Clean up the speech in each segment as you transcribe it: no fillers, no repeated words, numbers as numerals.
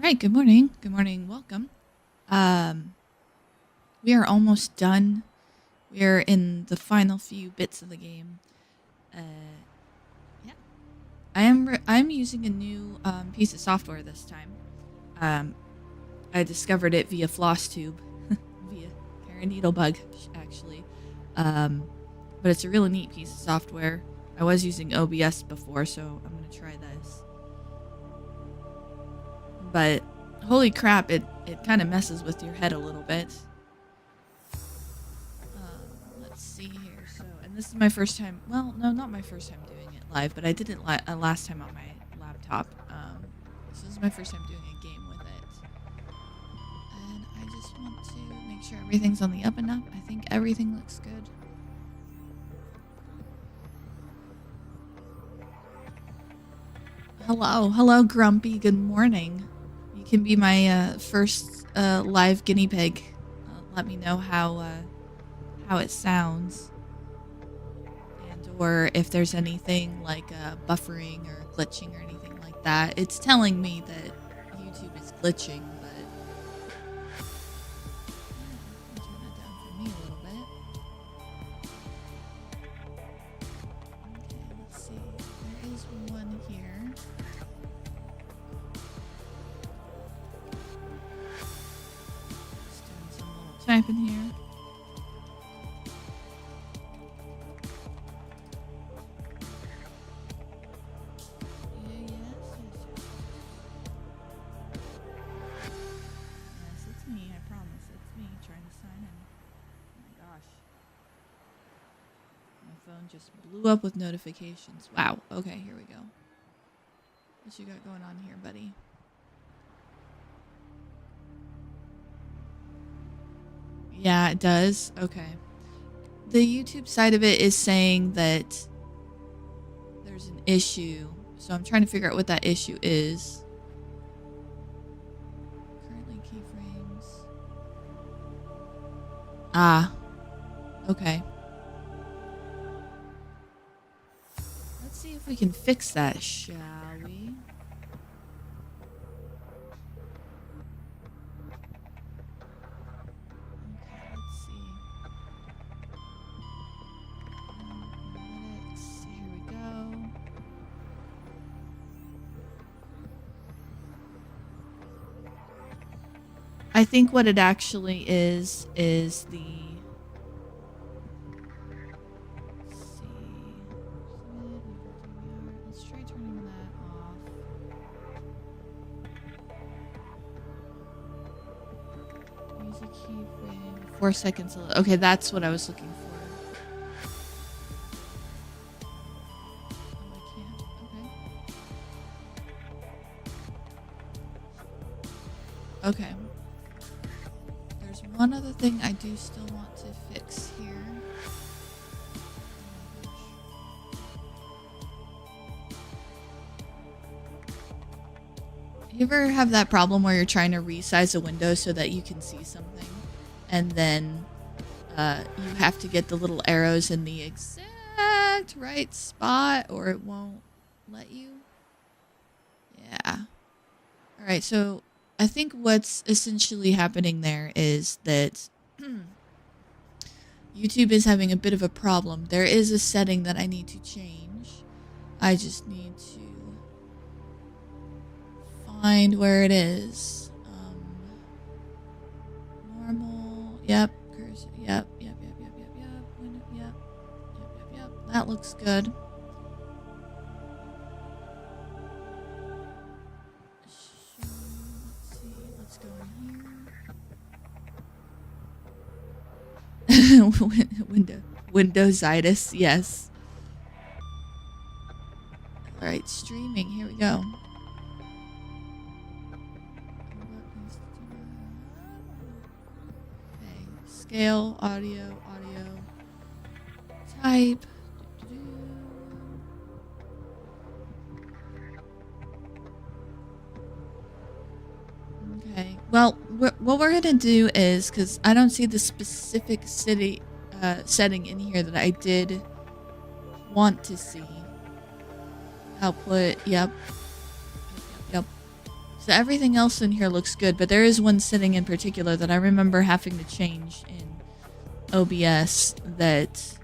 right, good morning. Good morning. Welcome. Um, we are almost done. We are in the final few bits of the game. Uh, yeah. I'm using a new piece of software this time. Um, I discovered it via FlossTube, via Needlebug, actually. Um, but it's a really neat piece of software. I was using OBS before, so I'm gonna try this. But holy crap, it kind of messes with your head a little bit. Let's see here. So, and this is my first time. Well, no, not my first time doing it live, but I did it last time on my laptop. So this is my first time doing a game with it, and I just want to make sure everything's on the up and up. I think everything looks good. Hello, Grumpy. Good morning. You can be my first live guinea pig. Let me know how it sounds, and or if there's anything like buffering or glitching or anything like that. It's telling me that YouTube is glitching, but I'll turn that down for me a little bit. Okay, let's see. There is one here. Just doing some little typing here. Just blew up with notifications. Wow. Okay, here we go. What you got going on here, buddy? Yeah, it does. Okay. The YouTube side of it is saying that there's an issue. So I'm trying to figure out what that issue is. Currently keyframes. Ah. Okay. See if we can fix that, shall we? Okay, let's see. Analytics. Here we go. I think what it actually is the keyframe. 4 seconds. Okay, that's what I was looking for. Oh, I can't. Okay. Okay. There's one other thing I do still want to fix here. You ever have that problem where you're trying to resize a window so that you can see something, and then you have to get the little arrows in the exact right spot or it won't let you? Yeah. All right, so I think what's essentially happening there is that YouTube is having a bit of a problem. There is a setting that I need to change. I just need to find where it is. Normal. Yep. Cursor. Yep. Yep. That looks good. Let's see. Let's go in here. Windowsitis. Yes. All right. Streaming. Here we go. Scale, audio, type. Okay, well, what we're going to do is, because I don't see the specific setting in here that I did want to see. Output, yep. So everything else in here looks good, but there is one setting in particular that I remember having to change in OBS that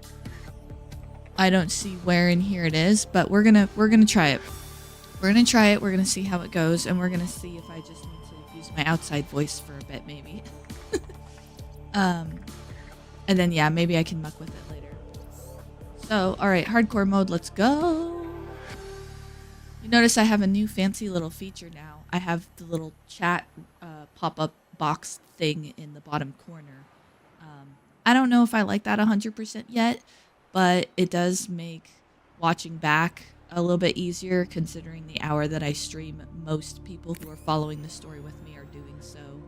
I don't see where in here it is, but we're gonna try it. We're gonna try it, we're gonna see how it goes, and we're gonna see if I just need to use my outside voice for a bit, maybe. And then yeah, maybe I can muck with it later. So, alright, hardcore mode, let's go. You notice I have a new fancy little feature now. I have the little chat pop-up box thing in the bottom corner. I don't know if I like that 100% yet, but it does make watching back a little bit easier considering the hour that I stream. Most people who are following the story with me are doing so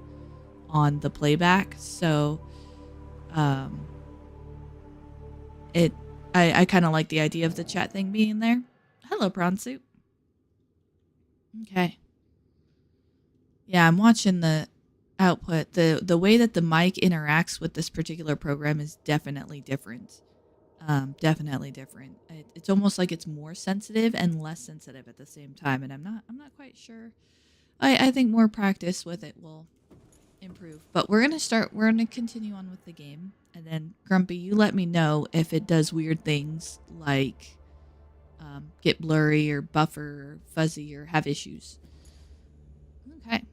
on the playback. So I kind of like the idea of the chat thing being there. Hello, Prawn Soup. Okay. Yeah, I'm watching the output. The way that the mic interacts with this particular program is definitely different. Definitely different. It's almost like it's more sensitive and less sensitive at the same time, and I'm not quite sure. I think more practice with it will improve. But we're gonna continue on with the game, and then Grumpy, you let me know if it does weird things like get blurry or buffer or fuzzy or have issues. Okay.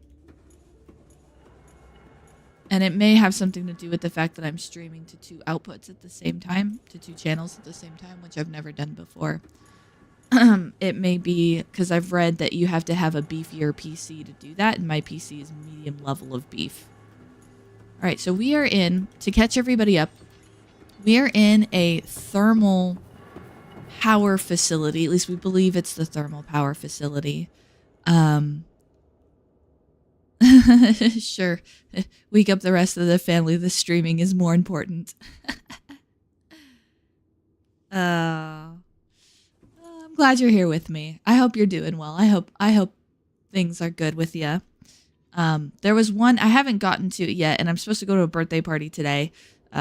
And it may have something to do with the fact that I'm streaming to two outputs at the same time, to two channels at the same time, which I've never done before. It may be because I've read that you have to have a beefier PC to do that, and my PC is medium level of beef. All right, so we are in, to catch everybody up, we are in a thermal power facility. At least we believe it's the thermal power facility. Sure. Wake up the rest of the family. The streaming is more important. I'm glad you're here with me. I hope you're doing well. I hope things are good with you. There was one I haven't gotten to it yet, and I'm supposed to go to a birthday party today,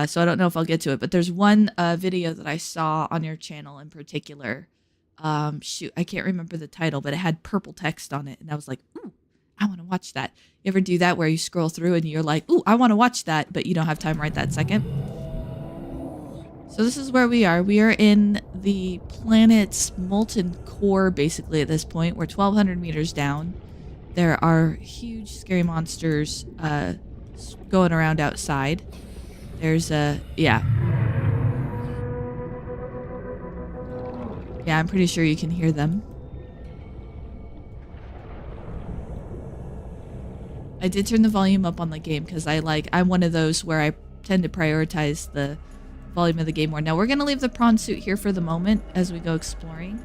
so I don't know if I'll get to it. But there's one video that I saw on your channel in particular. Shoot, I can't remember the title, but it had purple text on it, and I was like, ooh, I want to watch that. You ever do that where you scroll through and you're like, ooh, I want to watch that, but you don't have time right that second? So this is where we are. We are in the planet's molten core, basically, at this point. We're 1,200 meters down. There are huge, scary monsters going around outside. There's a... Yeah. Yeah, I'm pretty sure you can hear them. I did turn the volume up on the game because I'm one of those where I tend to prioritize the volume of the game more. Now we're going to leave the prawn suit here for the moment as we go exploring.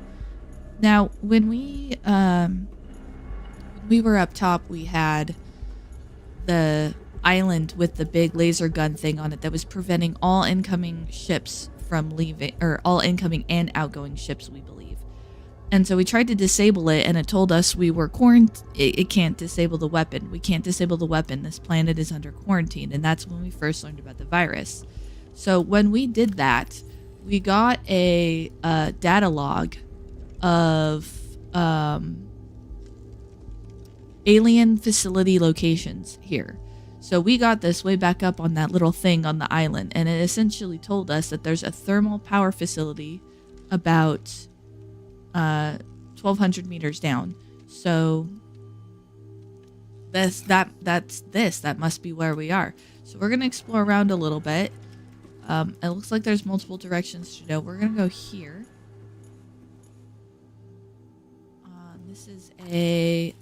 Now, when we were up top, we had the island with the big laser gun thing on it that was preventing all incoming ships from leaving, or all incoming and outgoing ships, we believe. And so we tried to disable it, and it told us we were quarantined. It can't disable the weapon. We can't disable the weapon. This planet is under quarantine, and that's when we first learned about the virus. So when we did that, we got a data log of alien facility locations here. So we got this way back up on that little thing on the island, and it essentially told us that there's a thermal power facility about 1,200 meters down. So that must be where we are. So we're gonna explore around a little bit. It looks like there's multiple directions to go. We're gonna go here. This is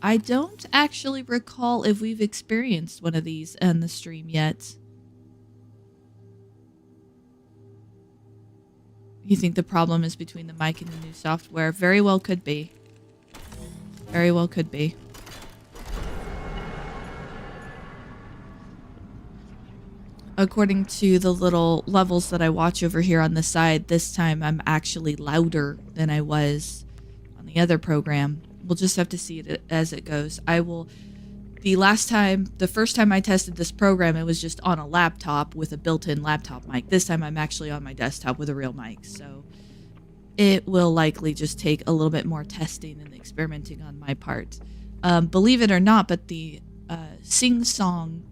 I don't actually recall if we've experienced one of these on the stream yet. You think the problem is between the mic and the new software? Very well could be. Very well could be. According to the little levels that I watch over here on the side, this time I'm actually louder than I was on the other program. We'll just have to see it as it goes. The first time I tested this program, it was just on a laptop with a built-in laptop mic. This time I'm actually on my desktop with a real mic, so it will likely just take a little bit more testing and experimenting on my part. believe it or not, but the sing-song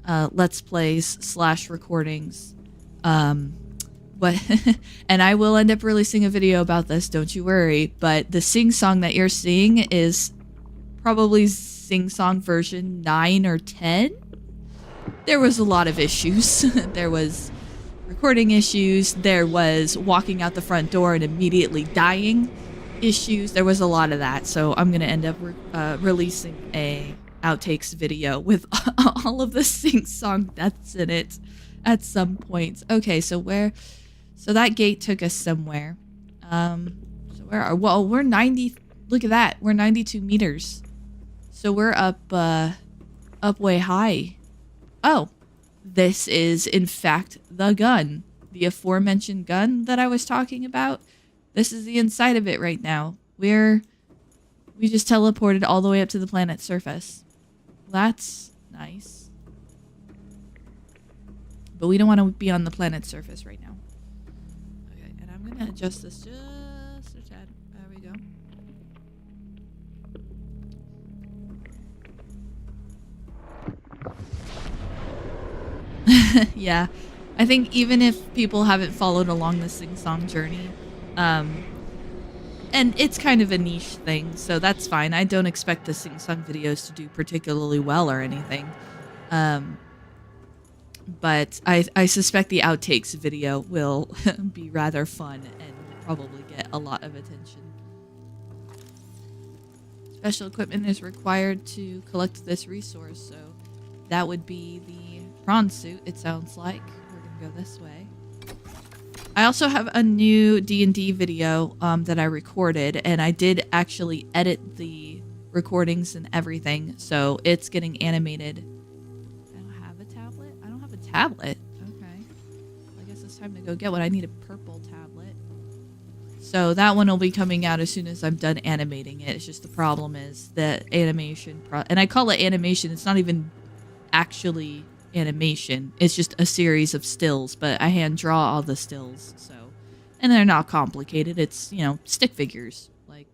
Let's Plays / recordings, but and I will end up releasing a video about this, don't you worry, but the sing-song that you're seeing is probably sing-song version 9 or 10. There was a lot of issues. There was recording issues, there was walking out the front door and immediately dying issues. There was a lot of that, so I'm gonna end up releasing a outtakes video with all of the sing-song deaths in it at some point. Okay, so that gate took us somewhere. So well, we're 90, look at that, we're 92 meters. So we're up way high. Oh, this is in fact the gun. The aforementioned gun that I was talking about. This is the inside of it right now. We just teleported all the way up to the planet's surface. That's nice. But we don't want to be on the planet's surface right now. Okay, and I'm gonna adjust this just a tad. There we go. Yeah, I think even if people haven't followed along the sing-song journey, and it's kind of a niche thing, so that's fine. I don't expect the sing-song videos to do particularly well or anything. But I suspect the outtakes video will be rather fun and will probably get a lot of attention. Special equipment is required to collect this resource, so that would be the prawn suit, it sounds like. We're gonna go this way. I also have a new D&D video that I recorded, and I did actually edit the recordings and everything, so it's getting animated. I don't have a tablet? I don't have a tablet. Okay. I guess it's time to go get one. I need a purple tablet. So that one will be coming out as soon as I'm done animating it. It's just the problem is the animation, and I call it animation, it's not even actually animation. It's just a series of stills, but I hand draw all the stills, so, and they're not complicated. It's, you know, stick figures, like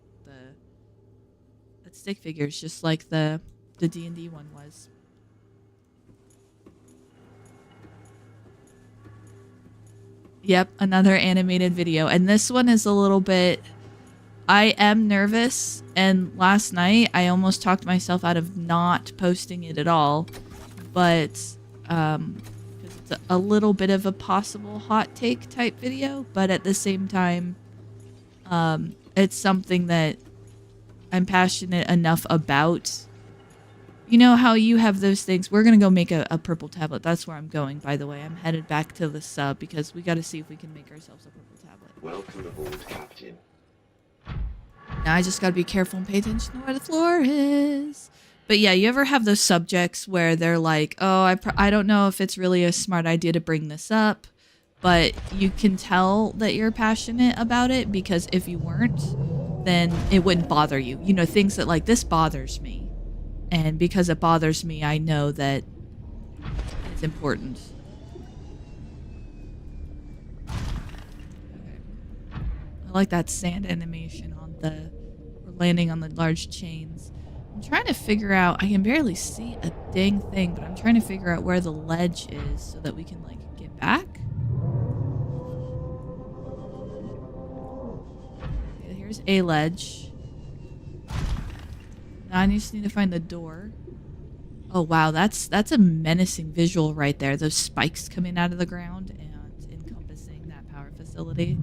it's stick figures, just like the D&D one was. Yep, another animated video, and this one is a little bit. I am nervous, and last night I almost talked myself out of not posting it at all, but because it's a little bit of a possible hot take type video, but at the same time, it's something that I'm passionate enough about. You know how you have those things. We're gonna go make a purple tablet. That's where I'm going, by the way. I'm headed back to the sub because we gotta see if we can make ourselves a purple tablet. Welcome aboard, Captain. Now I just gotta be careful and pay attention to where the floor is. But yeah, you ever have those subjects where they're like, oh, I don't know if it's really a smart idea to bring this up, but you can tell that you're passionate about it because if you weren't, then it wouldn't bother you. You know, things that like, this bothers me. And because it bothers me, I know that it's important. Okay. I like that sand animation on we're landing on the large chains. I'm trying to figure out, I can barely see a dang thing, but I'm trying to figure out where the ledge is so that we can, like, get back. Okay, here's a ledge. Now I just need to find the door. Oh, wow, that's a menacing visual right there. Those spikes coming out of the ground and encompassing that power facility.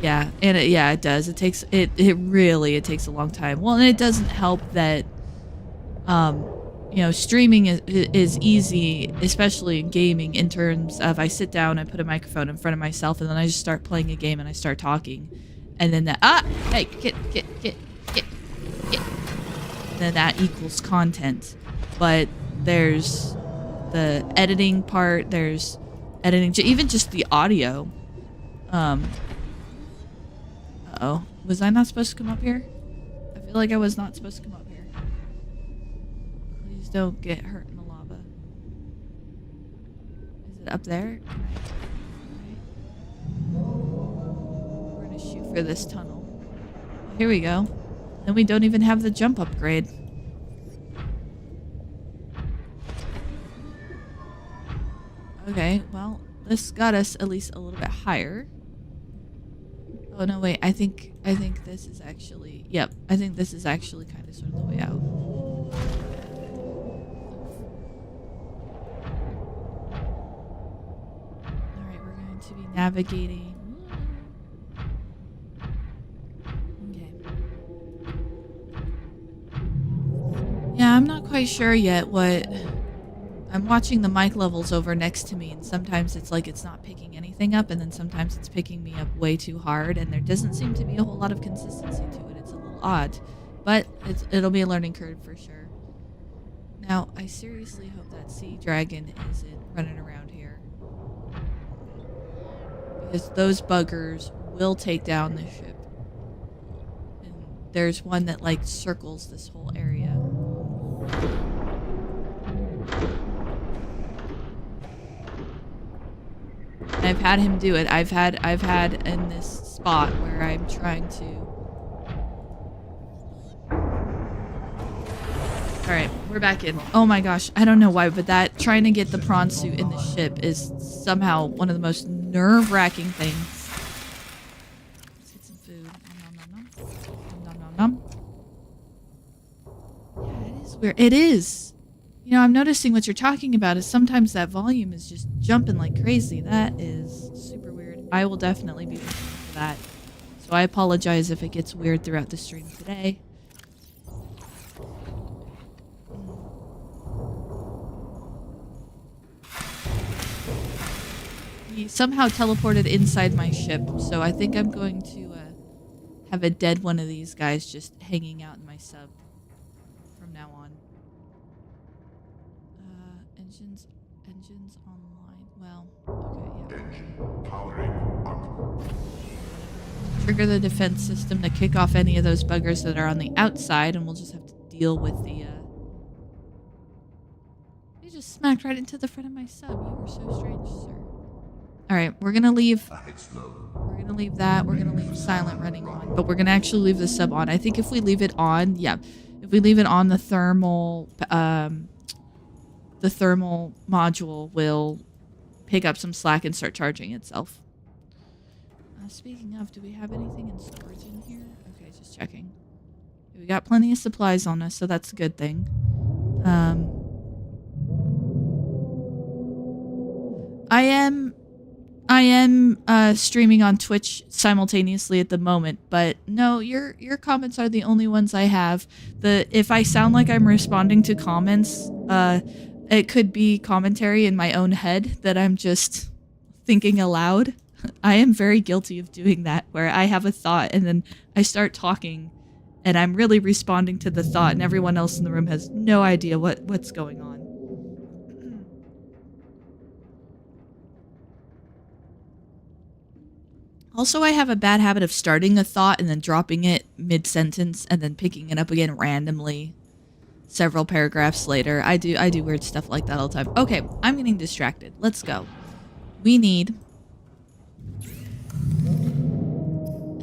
Yeah, and it does. It takes it takes a long time. Well, and it doesn't help that you know, streaming is easy, especially in gaming, in terms of I sit down, I put a microphone in front of myself, and then I just start playing a game and I start talking. And then hey, get. And then that equals content. But there's the editing part, there's editing even just the audio. Uh-oh. Was I not supposed to come up here? I feel like I was not supposed to come up here. Please don't get hurt in the lava. Is it up there? We're gonna shoot for this tunnel. Here we go. Then we don't even have the jump upgrade. Okay, well, this got us at least a little bit higher. Oh no, wait, I think this is actually, yep, I think this is actually kind of sort of the way out. Alright, we're going to be navigating. Okay. Yeah, I'm not quite sure yet what... I'm watching the mic levels over next to me, and sometimes it's like it's not picking anything up, and then sometimes it's picking me up way too hard, and there doesn't seem to be a whole lot of consistency to it. It's a little odd, but it'll be a learning curve for sure. Now, I seriously hope that sea dragon isn't running around here, because those buggers will take down the ship. And there's one that like circles this whole area. I've had him do it. I've had in this spot where I'm trying to. All right, we're back in. Oh my gosh, I don't know why, but that trying to get the prawn suit in the ship is somehow one of the most nerve-wracking things. Let's get some food. Nom nom nom. Nom nom nom. Yeah, it is weird. It is. You know, I'm noticing what you're talking about is sometimes that volume is just jumping like crazy. That is super weird. I will definitely be looking for that. So I apologize if it gets weird throughout the stream today. He somehow teleported inside my ship, so I think I'm going to have a dead one of these guys just hanging out in my sub from now on. Engines online. Well, okay, yeah. Engine powering up. Trigger the defense system to kick off any of those buggers that are on the outside, and we'll just have to deal with the, You just smacked right into the front of my sub. You were so strange, sir. Alright, we're gonna leave... We're gonna leave that. We're gonna leave silent running on. But we're gonna actually leave the sub on. I think if we leave it on... Yeah. If we leave it on, the thermal module will pick up some slack and start charging itself. Speaking of, do we have anything in storage in here? Okay, just checking. We got plenty of supplies on us, so that's a good thing. I am streaming on Twitch simultaneously at the moment, but no, your comments are the only ones I have. If I sound like I'm responding to comments, it could be commentary in my own head that I'm just thinking aloud. I am very guilty of doing that, where I have a thought and then I start talking and I'm really responding to the thought and everyone else in the room has no idea what's going on. Also, I have a bad habit of starting a thought and then dropping it mid-sentence and then picking it up again randomly several paragraphs later. I do weird stuff like that all the time. Okay, I'm getting distracted. Let's go. We need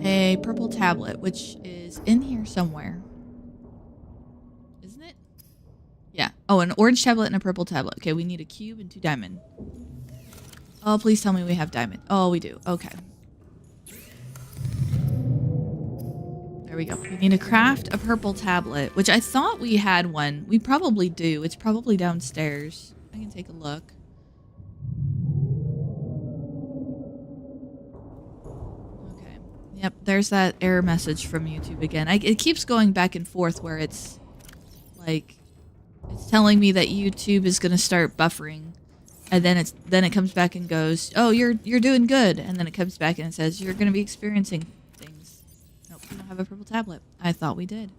a purple tablet, which is in here somewhere. Isn't it? Yeah. Oh, an orange tablet and a purple tablet. Okay, we need a cube and 2 diamond. Oh, please tell me we have diamond. Oh, we do. Okay. There we go. We need to craft a purple tablet, which I thought we had one. We probably do. It's probably downstairs. I can take a look. Okay. Yep, there's that error message from YouTube again. It keeps going back and forth where it's like it's telling me that YouTube is going to start buffering. And then it comes back and goes, "Oh, you're doing good." And then it comes back and it says you're going to be experiencing things. Nope, we don't have a purple tablet. I thought we did.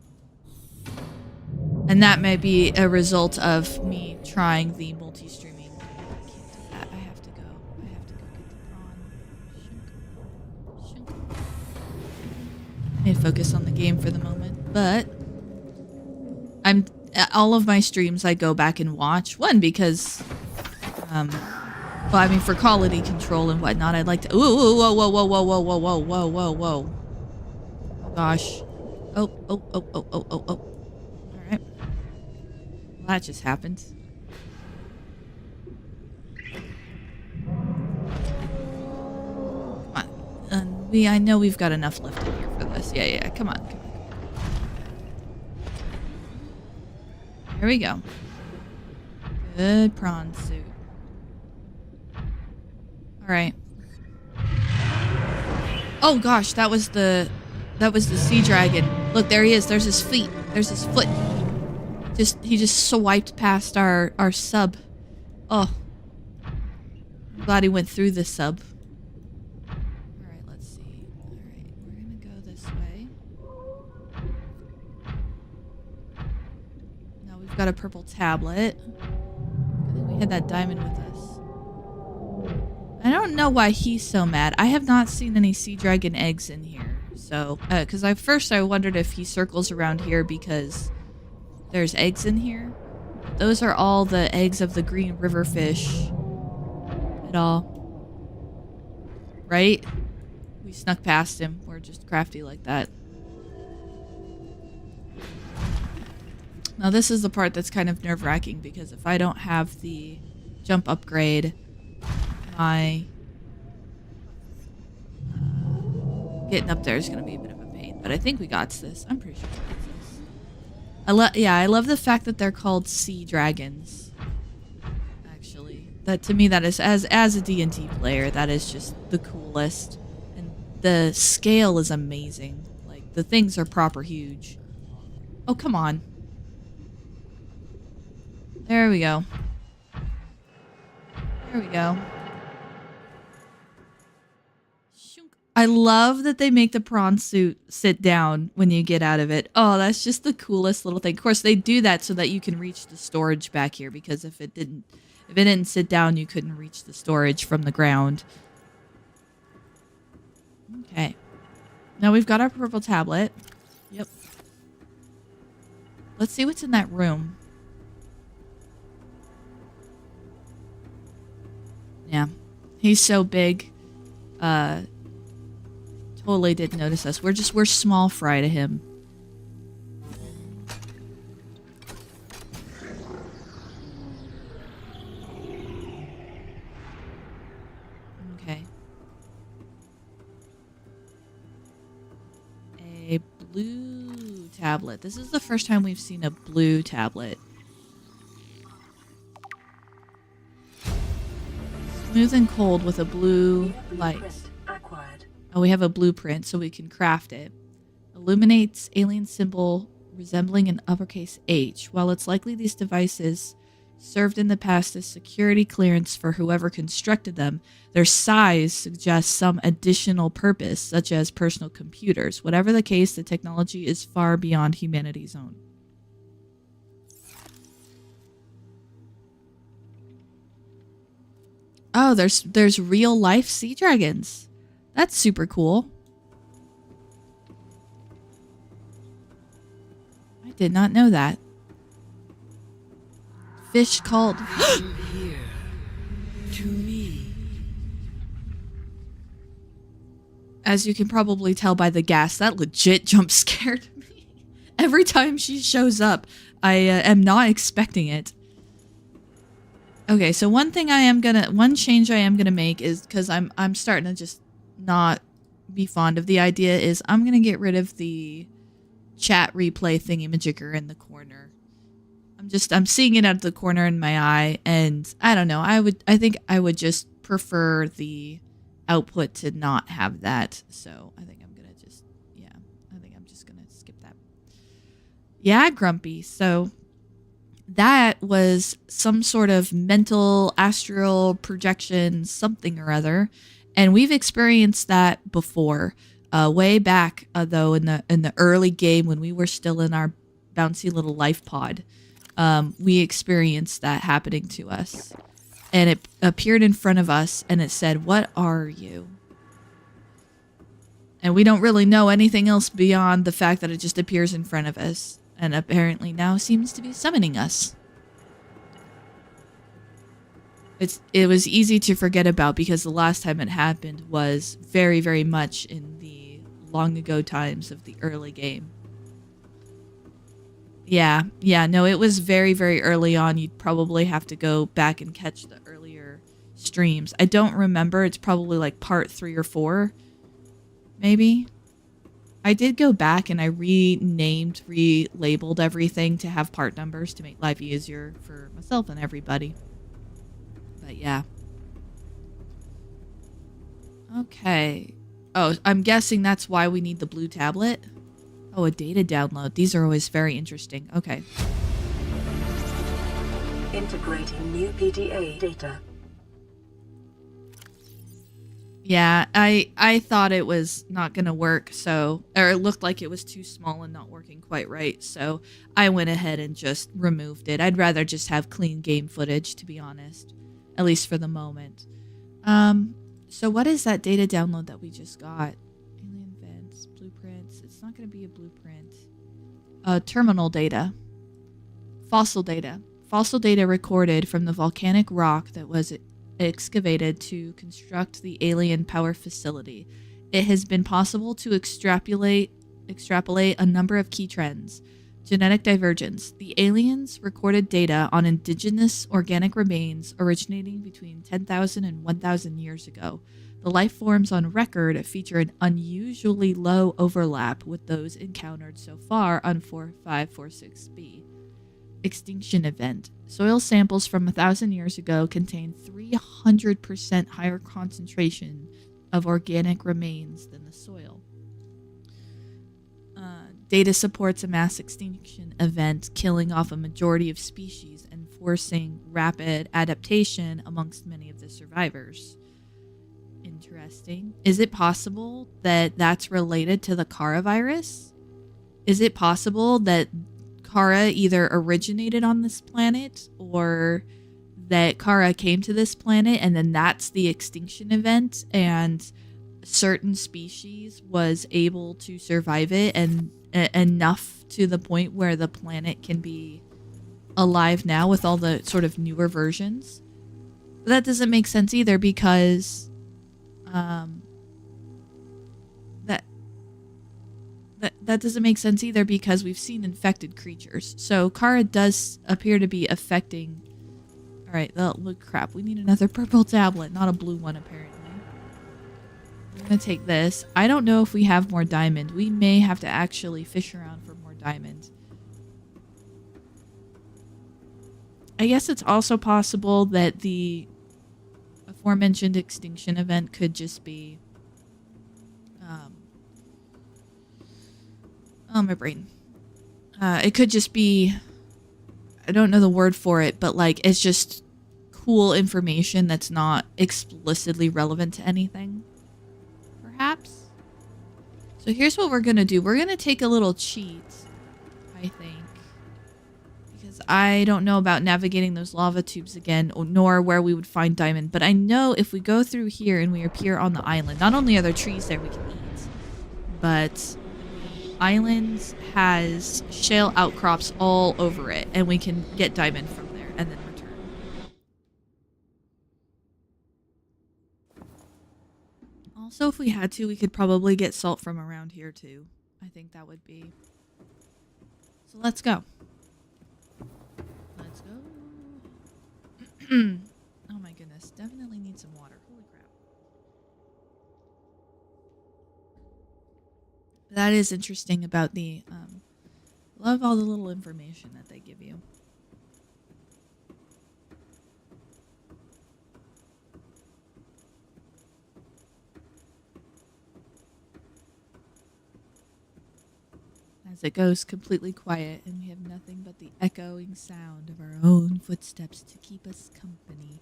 And that may be a result of me trying the multi-streaming. I can't do that. I have to go get the prawn. Shunk. I need to focus on the game for the moment. But all of my streams I go back and watch. One, because well, I mean, for quality control and whatnot, I'd like to... Ooh, whoa, whoa, whoa, whoa, whoa, whoa, whoa, whoa, whoa, whoa. Oh, gosh. Oh, oh, oh, oh, oh, oh, oh. All right. Well, that just happened. Come on. I know we've got enough left in here for this. Yeah, yeah. Come on. Come on. Here we go. Good prawn suit. All right. Oh gosh, that was the sea dragon. Look, there he is. There's his feet. There's his foot. He just swiped past our sub. Oh. I'm glad he went through the sub. All right, let's see. All right, we're going to go this way. Now we've got a purple tablet. I think we had that diamond with us. I don't know why he's so mad. I have not seen any sea dragon eggs in here. So, because at first I wondered if he circles around here because there's eggs in here. Those are all the eggs of the green river fish. At all. Right? We snuck past him. We're just crafty like that. Now this is the part that's kind of nerve-wracking because if I don't have the jump upgrade, my getting up there is going to be a bit of a pain. But I think we got this. I'm pretty sure we got this. I love the fact that they're called sea dragons. Actually, that to me, that is as a D&D player, that is just the coolest, and the scale is amazing. Like the things are proper huge. Oh come on! There we go. There we go. I love that they make the prawn suit sit down when you get out of it. Oh, that's just the coolest little thing. Of course, they do that so that you can reach the storage back here, because if it didn't sit down, you couldn't reach the storage from the ground. Okay. Now we've got our purple tablet. Yep. Let's see what's in that room. Yeah. He's so big. Totally didn't notice us. We're small fry to him. Okay. A blue tablet. This is the first time we've seen a blue tablet. Smooth and cold with a blue light. Oh, we have a blueprint so we can craft it. Illuminates alien symbol resembling an uppercase H. While it's likely these devices served in the past as security clearance for whoever constructed them, their size suggests some additional purpose, such as personal computers. Whatever the case, the technology is far beyond humanity's own. Oh, there's real life sea dragons. That's super cool. I did not know that. Fish called. Come here to me. As you can probably tell by the gas, that legit jump scared me. Every time she shows up, I am not expecting it. Okay, so one change I am gonna make is, because I'm starting to just not be fond of the idea, is I'm gonna get rid of the chat replay thingy-majigger in the corner. I'm seeing it out of the corner in my eye, and I don't know, I think I would just prefer the output to not have that. So I think I'm gonna just gonna skip that. Yeah, Grumpy. So that was some sort of mental astral projection, something or other. And we've experienced that before, way back, though, in the early game when we were still in our bouncy little life pod. We experienced that happening to us. And it appeared in front of us, and it said, "What are you?" And we don't really know anything else beyond the fact that it just appears in front of us. And apparently now seems to be summoning us. It was easy to forget about, because the last time it happened was very, very much in the long ago times of the early game. Yeah, no, it was very, very early on. You'd probably have to go back and catch the earlier streams. I don't remember. It's probably like part 3 or 4, maybe. I did go back and I renamed, relabeled everything to have part numbers to make life easier for myself and everybody. But yeah. Okay. Oh, I'm guessing that's why we need the blue tablet. Oh, a data download. These are always very interesting. Okay. Integrating new PDA data. Yeah, I thought it was not going to work, or it looked like it was too small and not working quite right, so I went ahead and just removed it. I'd rather just have clean game footage, to be honest, at least for the moment. So what is that data download that we just got? Alien vents, blueprints. It's not going to be a blueprint. Terminal data. Fossil data. Fossil data recorded from the volcanic rock that was excavated to construct the alien power facility. It has been possible to extrapolate a number of key trends. Genetic divergence. The aliens recorded data on indigenous organic remains originating between 10,000 and 1,000 years ago. The life forms on record feature an unusually low overlap with those encountered so far on 4546b. Extinction event. Soil samples from 1,000 years ago contain 300% higher concentration of organic remains than the soil. Data supports a mass extinction event, killing off a majority of species and forcing rapid adaptation amongst many of the survivors. Interesting. Is it possible that that's related to the Kara virus? Is it possible that Kara either originated on this planet or that Kara came to this planet and then that's the extinction event and certain species was able to survive it and enough to the point where the planet can be alive now with all the sort of newer versions? But that doesn't make sense either because that doesn't make sense either because we've seen infected creatures. So Kara does appear to be affecting. All right, look, crap. We need another purple tablet, not a blue one apparently. I'm gonna take this. I don't know if we have more diamond. We may have to actually fish around for more diamond. I guess it's also possible that the aforementioned extinction event could just be oh, my brain. It could just be, I don't know the word for it, but like it's just cool information that's not explicitly relevant to anything. Perhaps. So here's what we're gonna do. We're gonna take a little cheat, I think. Because I don't know about navigating those lava tubes again, nor where we would find diamond. But I know if we go through here and we appear on the island, not only are there trees there we can eat, but island has shale outcrops all over it, and we can get diamond from there and then return. Also, if we had to, we could probably get salt from around here too. I think that would be... So let's go. Let's go. Oh my goodness. Definitely need some water. Holy crap. That is interesting about the... love all the little information that they give you. As it goes completely quiet and we have nothing but the echoing sound of our own footsteps to keep us company.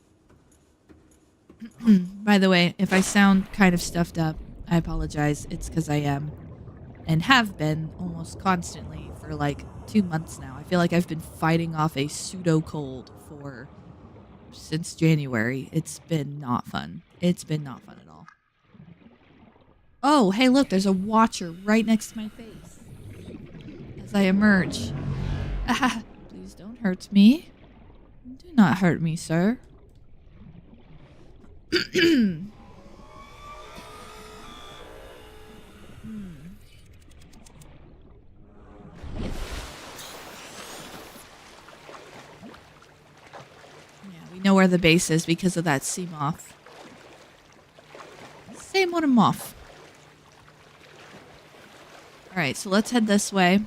By the way, if I sound kind of stuffed up, I apologize. It's because I am. And have been almost constantly for like 2 months now. I feel like I've been fighting off a pseudo cold since January. It's been not fun. It's been not fun at all. Oh, hey, look, there's a watcher right next to my face. As I emerge. Ah, please don't hurt me. Do not hurt me, sir. know where the base is because of that sea moth. Same one moth. Alright, so let's head this way.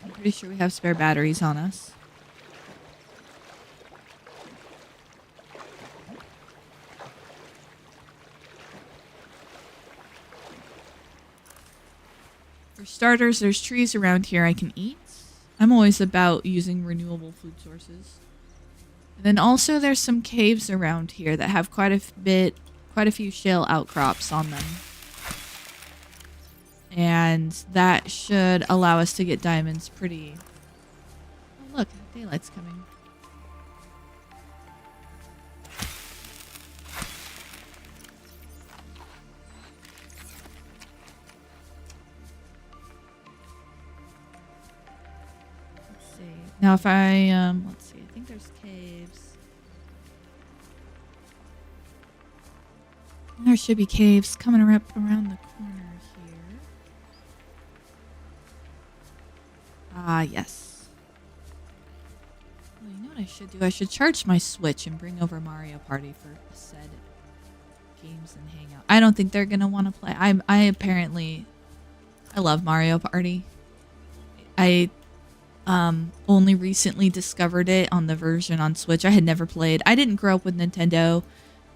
I'm pretty sure we have spare batteries on us. For starters, there's trees around here I can eat. I'm always about using renewable food sources. And then also there's some caves around here that have quite a few shale outcrops on them. And that should allow us to get diamonds pretty... Oh look, daylight's coming. Now if I, let's see, I think there's caves. There should be caves coming up around the corner here. Ah, yes. Well, you know what I should do? I should charge my Switch and bring over Mario Party for said games and hang out. I don't think they're going to want to play. I love Mario Party. I only recently discovered it on the version on Switch. I had never played. I didn't grow up with Nintendo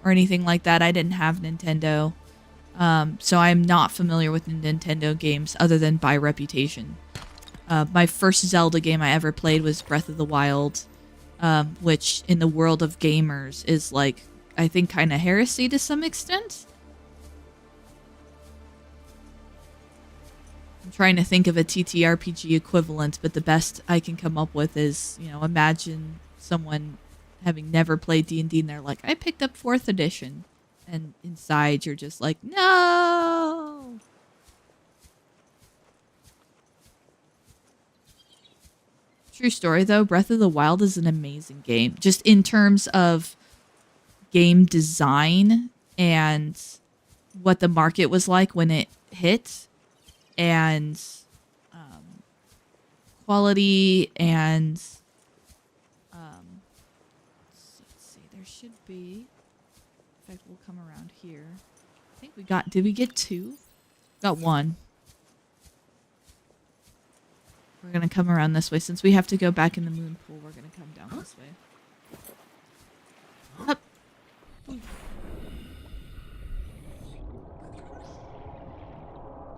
or anything like that. I didn't have Nintendo. So I'm not familiar with Nintendo games other than by reputation. My first Zelda game I ever played was Breath of the Wild, which in the world of gamers is like, I think, kind of heresy to some extent. I'm trying to think of a TTRPG equivalent, but the best I can come up with is, you know, imagine someone having never played D&D and they're like, I picked up 4th edition. And inside you're just like, no! True story, though. Breath of the Wild is an amazing game. Just in terms of game design and what the market was like when it hit. And quality and let's see, there should be, in fact, we'll come around here. I think we got, did we get 2? Got 1. We're gonna come around this way. Since we have to go back in the moon pool, we're gonna come down this way. Up.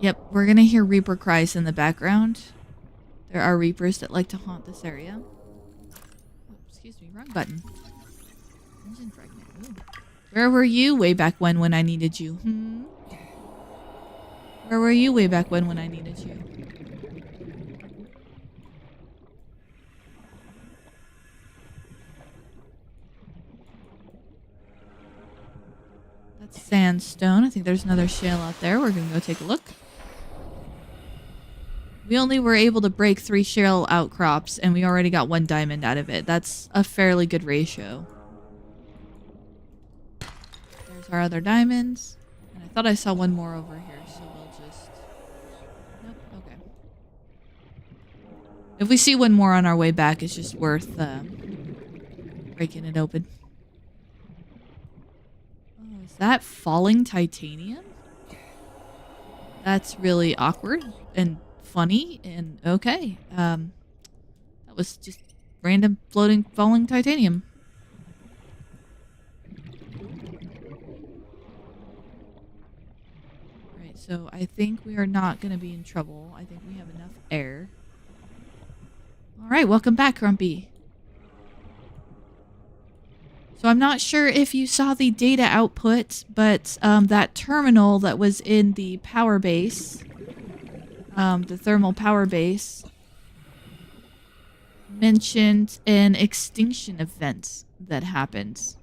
Yep, we're gonna hear Reaper cries in the background. There are Reapers that like to haunt this area. Oh, excuse me, wrong button. Engine fragment. Ooh. Where were you way back when I needed you? Where were you way back when I needed you? That's sandstone. I think there's another shale out there. We're gonna go take a look. We only were able to break 3 shale outcrops, and we already got 1 diamond out of it. That's a fairly good ratio. There's our other diamonds. And I thought I saw 1 more over here, so we'll just... Nope, okay. If we see 1 more on our way back, it's just worth breaking it open. Oh, is that falling titanium? That's really awkward and funny and okay. That was just random falling titanium. Right, so I think we are not going to be in trouble. I think we have enough air. Alright, welcome back, Grumpy. So I'm not sure if you saw the data output, but that terminal that was in the power base, the thermal power base, mentioned an extinction event that happened.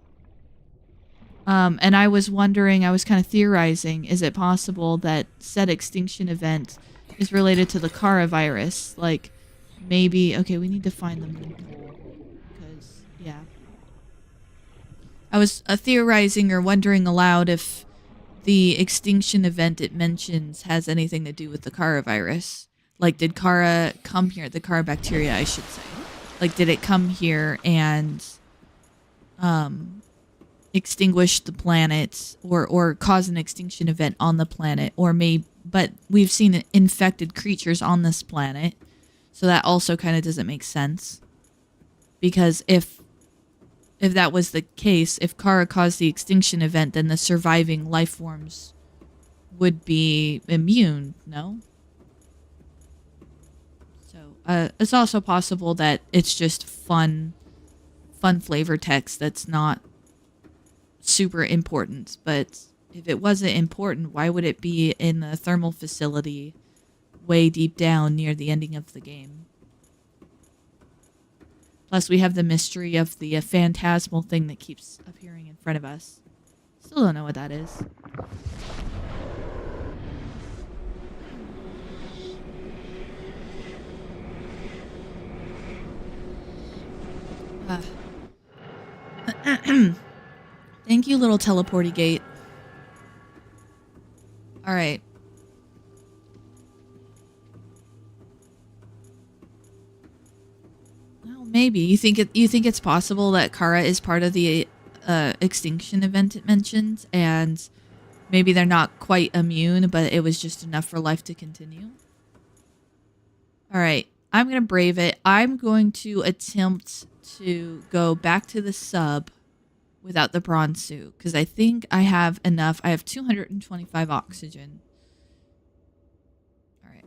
And I was wondering, I was kind of theorizing, is it possible that said extinction event is related to the Kara virus? Like, maybe, okay, we need to find the moon pool, because, yeah. I was theorizing or wondering aloud if the extinction event it mentions has anything to do with the Kara virus. Like, did Kara come here? The Kara bacteria, I should say. Like, did it come here and extinguish the planet or cause an extinction event on the planet, but we've seen infected creatures on this planet, so that also kind of doesn't make sense, because if that was the case, if Kara caused the extinction event, then the surviving life forms would be immune, no? So it's also possible that it's just fun flavor text that's not super important. But if it wasn't important, why would it be in the thermal facility way deep down near the ending of the game? Plus, we have the mystery of the phantasmal thing that keeps appearing in front of us. Still don't know what that is. Thank you, little teleporty gate. All right. Well, maybe you think it's possible that Kara is part of the extinction event it mentioned, and maybe they're not quite immune, but it was just enough for life to continue. All right, I'm gonna brave it. I'm going to attempt to go back to the sub without the bronze suit, because I think I have enough. I have 225 oxygen. All right.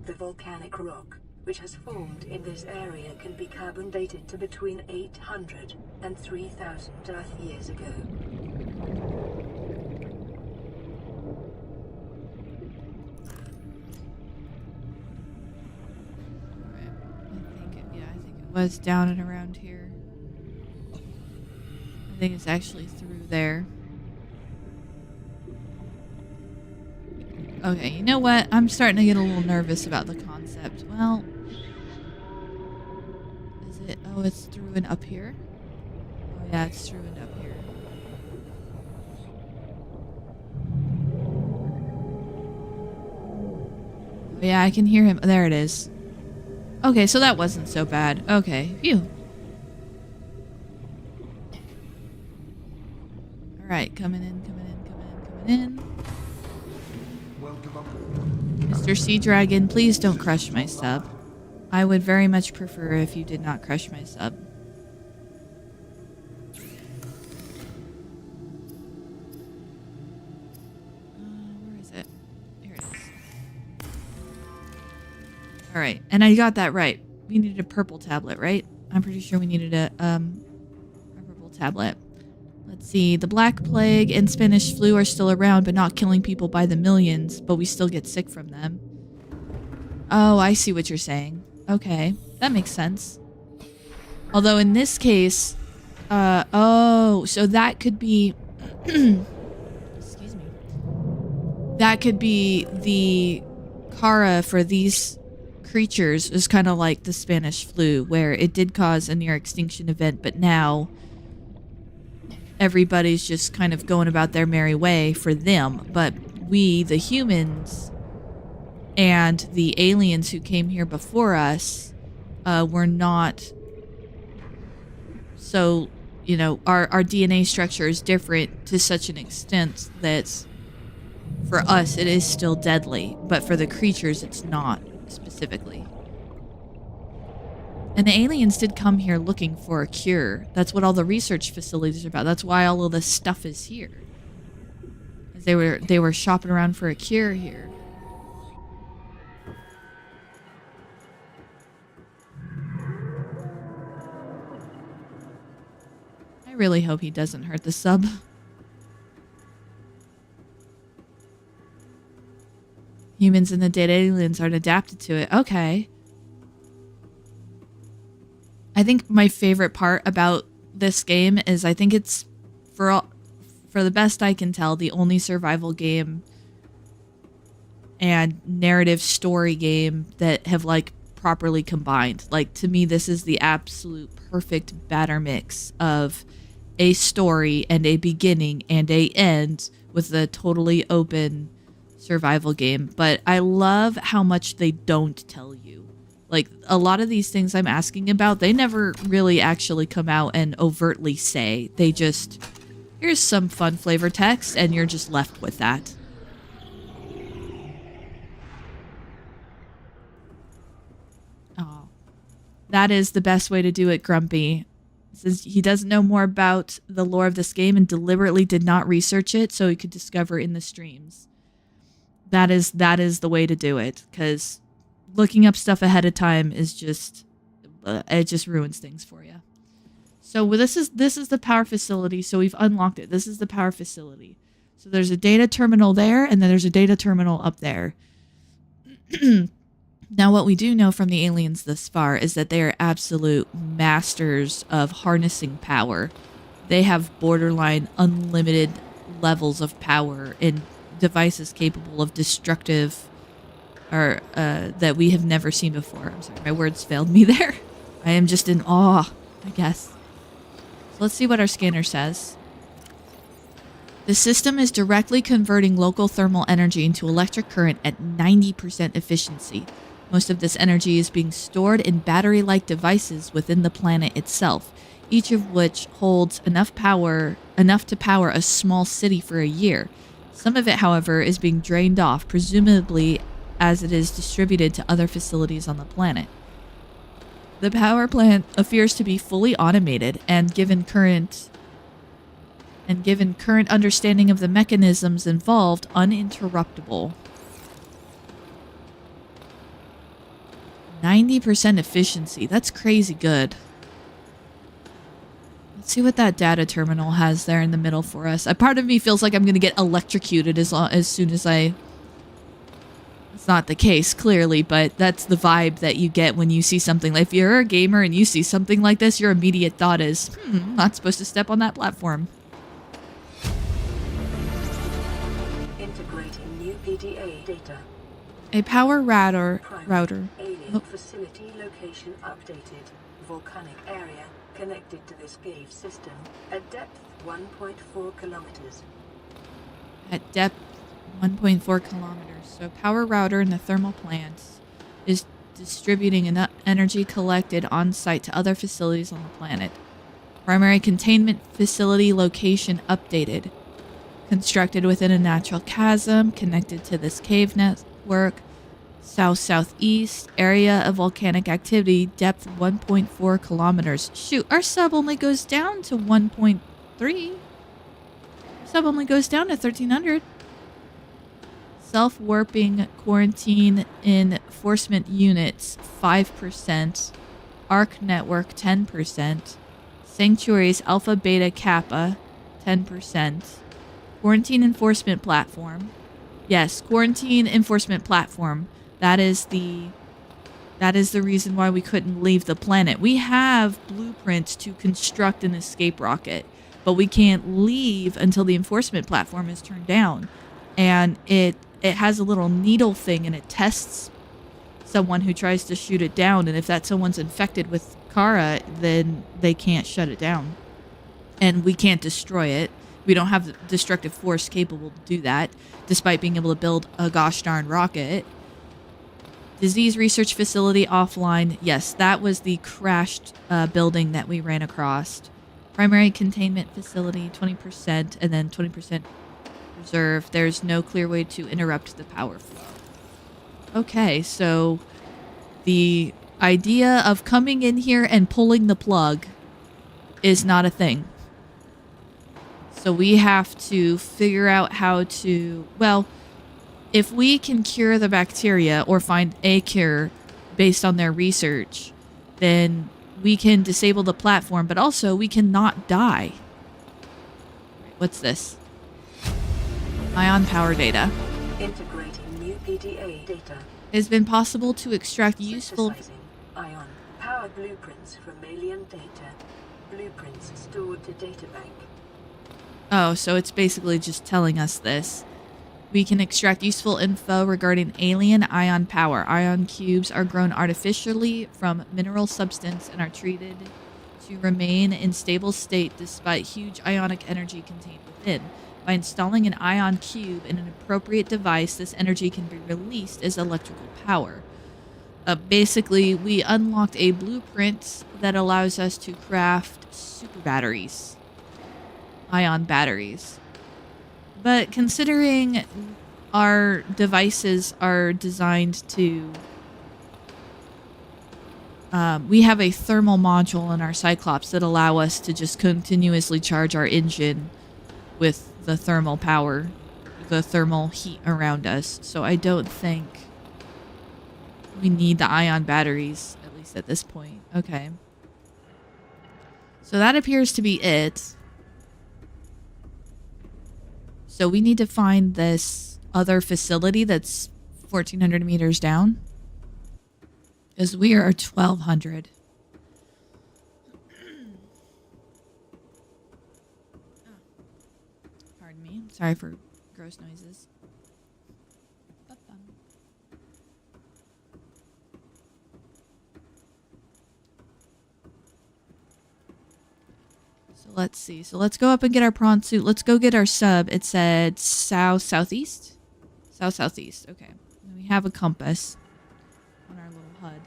The volcanic rock, which has formed in this area, can be carbon dated to between 800 and 3,000 Earth years ago. Was down and around here. I think it's actually through there. Okay, you know what? I'm starting to get a little nervous about the concept. Well, is it? Oh, it's through and up here? Oh yeah, it's through and up here. Oh yeah, I can hear him. There it is. Okay, so that wasn't so bad. Okay, phew. Alright, coming in. Mr. Sea Dragon, please don't crush my sub. I would very much prefer if you did not crush my sub. Where is it? Here it is. Alright, and I got that right. We needed a purple tablet, right? I'm pretty sure we needed a purple tablet. Let's see. The Black Plague and Spanish flu are still around, but not killing people by the millions, but we still get sick from them. Oh, I see what you're saying. Okay, that makes sense. Although in this case, oh, so that could be, excuse me. That could be the Kara for these creatures is kind of like the Spanish flu, where it did cause a near extinction event, but now everybody's just kind of going about their merry way for them. But we, the humans, and the aliens who came here before us, were not. So, you know, our DNA structure is different to such an extent that for us it is still deadly, but for the creatures it's not specifically. And the aliens did come here looking for a cure. That's what all the research facilities are about. That's why all of this stuff is here. They were shopping around for a cure here. I really hope he doesn't hurt the sub. Humans and the dead aliens aren't adapted to it. Okay. I think my favorite part about this game is I think it's, for the best I can tell, the only survival game and narrative story game that have like properly combined. Like, to me, this is the absolute perfect batter mix of a story and a beginning and a end with a totally open survival game. But I love how much they don't tell you. Like, a lot of these things I'm asking about, they never really actually come out and overtly say. They just, here's some fun flavor text, and you're just left with that. Oh, that is the best way to do it, Grumpy. He says he doesn't know more about the lore of this game and deliberately did not research it so he could discover in the streams. That is the way to do it, because looking up stuff ahead of time is just, it just ruins things for you. So this is the power facility. So we've unlocked it. This is the power facility. So there's a data terminal there, and then there's a data terminal up there. Now, what we do know from the aliens thus far is that they are absolute masters of harnessing power. They have borderline unlimited levels of power in devices capable of destructive, or that we have never seen before. I'm sorry, my words failed me there. I am just in awe, I guess. So let's see what our scanner says. The system is directly converting local thermal energy into electric current at 90% efficiency. Most of this energy is being stored in battery-like devices within the planet itself, each of which holds enough to power a small city for a year. Some of it, however, is being drained off, presumably as it is distributed to other facilities on the planet. The power plant appears to be fully automated, and given current understanding of the mechanisms involved, uninterruptible. 90% efficiency. That's crazy good. Let's see what that data terminal has there in the middle for us. A part of me feels like I'm going to get electrocuted as soon as I... It's not the case, clearly, but that's the vibe that you get when you see something. Like, if you're a gamer and you see something like this, your immediate thought is, not supposed to step on that platform. Integrating new PDA data. A power router. Alien facility location updated. Volcanic area connected to this cave system at depth 1.4 kilometers. At depth 1.4 kilometers. So power router in the thermal plant is distributing enough energy collected on site to other facilities on the planet. Primary containment facility location updated. Constructed within a natural chasm connected to this cave network. South-southeast area of volcanic activity, depth 1.4 kilometers. Shoot, our sub only goes down to 1.3. Sub only goes down to 1300. Self-warping quarantine enforcement units 5%. Arc network 10%. Sanctuaries Alpha Beta Kappa 10%. Quarantine enforcement platform. Yes, quarantine enforcement platform. That is the reason why we couldn't leave the planet. We have blueprints to construct an escape rocket, but we can't leave until the enforcement platform is turned down. And it has a little needle thing, and it tests someone who tries to shoot it down. And if that someone's infected with Kara, then they can't shut it down. And we can't destroy it. We don't have the destructive force capable to do that, despite being able to build a gosh darn rocket. Disease research facility offline. Yes, that was the crashed building that we ran across. Primary containment facility, 20%, and then 20% reserve. There's no clear way to interrupt the power flow. Okay, so the idea of coming in here and pulling the plug is not a thing. So we have to figure out how to, well, if we can cure the bacteria or find a cure based on their research, then we can disable the platform, but also we cannot die. What's this? Ion power data. Integrating new PDA data. It has been possible to extract useful... Synthesizing ion power blueprints from alien data. Blueprints stored to databank. Oh, so it's basically just telling us this. We can extract useful info regarding alien ion power. Ion cubes are grown artificially from mineral substance and are treated to remain in stable state despite huge ionic energy contained within. By installing an ion cube in an appropriate device, this energy can be released as electrical power. Basically, we unlocked a blueprint that allows us to craft super batteries. Ion batteries. But considering our devices are designed to... we have a thermal module in our Cyclops that allow us to just continuously charge our engine with the thermal power, the thermal heat around us. So I don't think we need the ion batteries, at least at this point. Okay. So that appears to be it. So we need to find this other facility that's 1,400 meters down. Because we are 1,200. Pardon me. Sorry for gross noises. So let's see. So let's go up and get our prawn suit. Let's go get our sub. It said south-southeast? South-southeast. Okay. And we have a compass on our little HUD.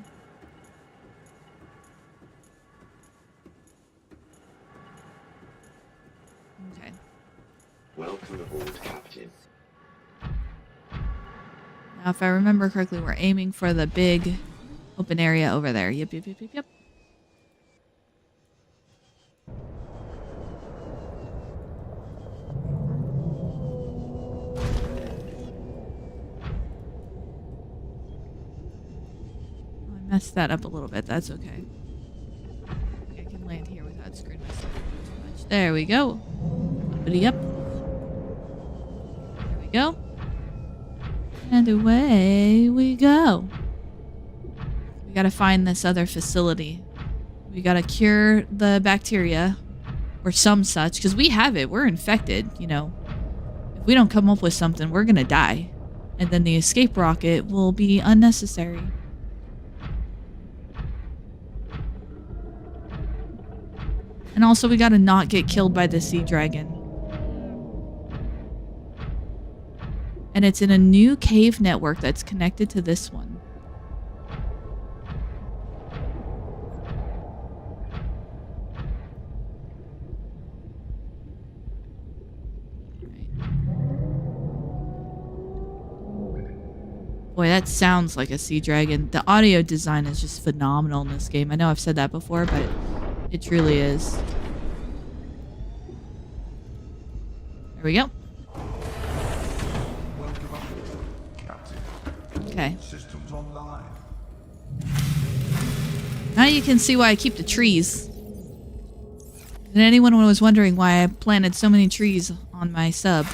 Okay. Welcome aboard, Captain. Now, if I remember correctly, we're aiming for the big open area over there. Yep, yep, yep, yep, yep. I messed that up a little bit. That's okay. I can land here without screwing myself up too much. There we go. Uppity up. There we go. And away we go. We gotta find this other facility. We gotta cure the bacteria. Or some such. Because we have it. We're infected, you know. If we don't come up with something, we're gonna die. And then the escape rocket will be unnecessary. And also we gotta not get killed by the sea dragon. And it's in a new cave network that's connected to this one. Right. Boy, that sounds like a sea dragon. The audio design is just phenomenal in this game. I know I've said that before, but it truly is. There we go. Okay. Systems online. Now you can see why I keep the trees. And anyone was wondering why I planted so many trees on my sub.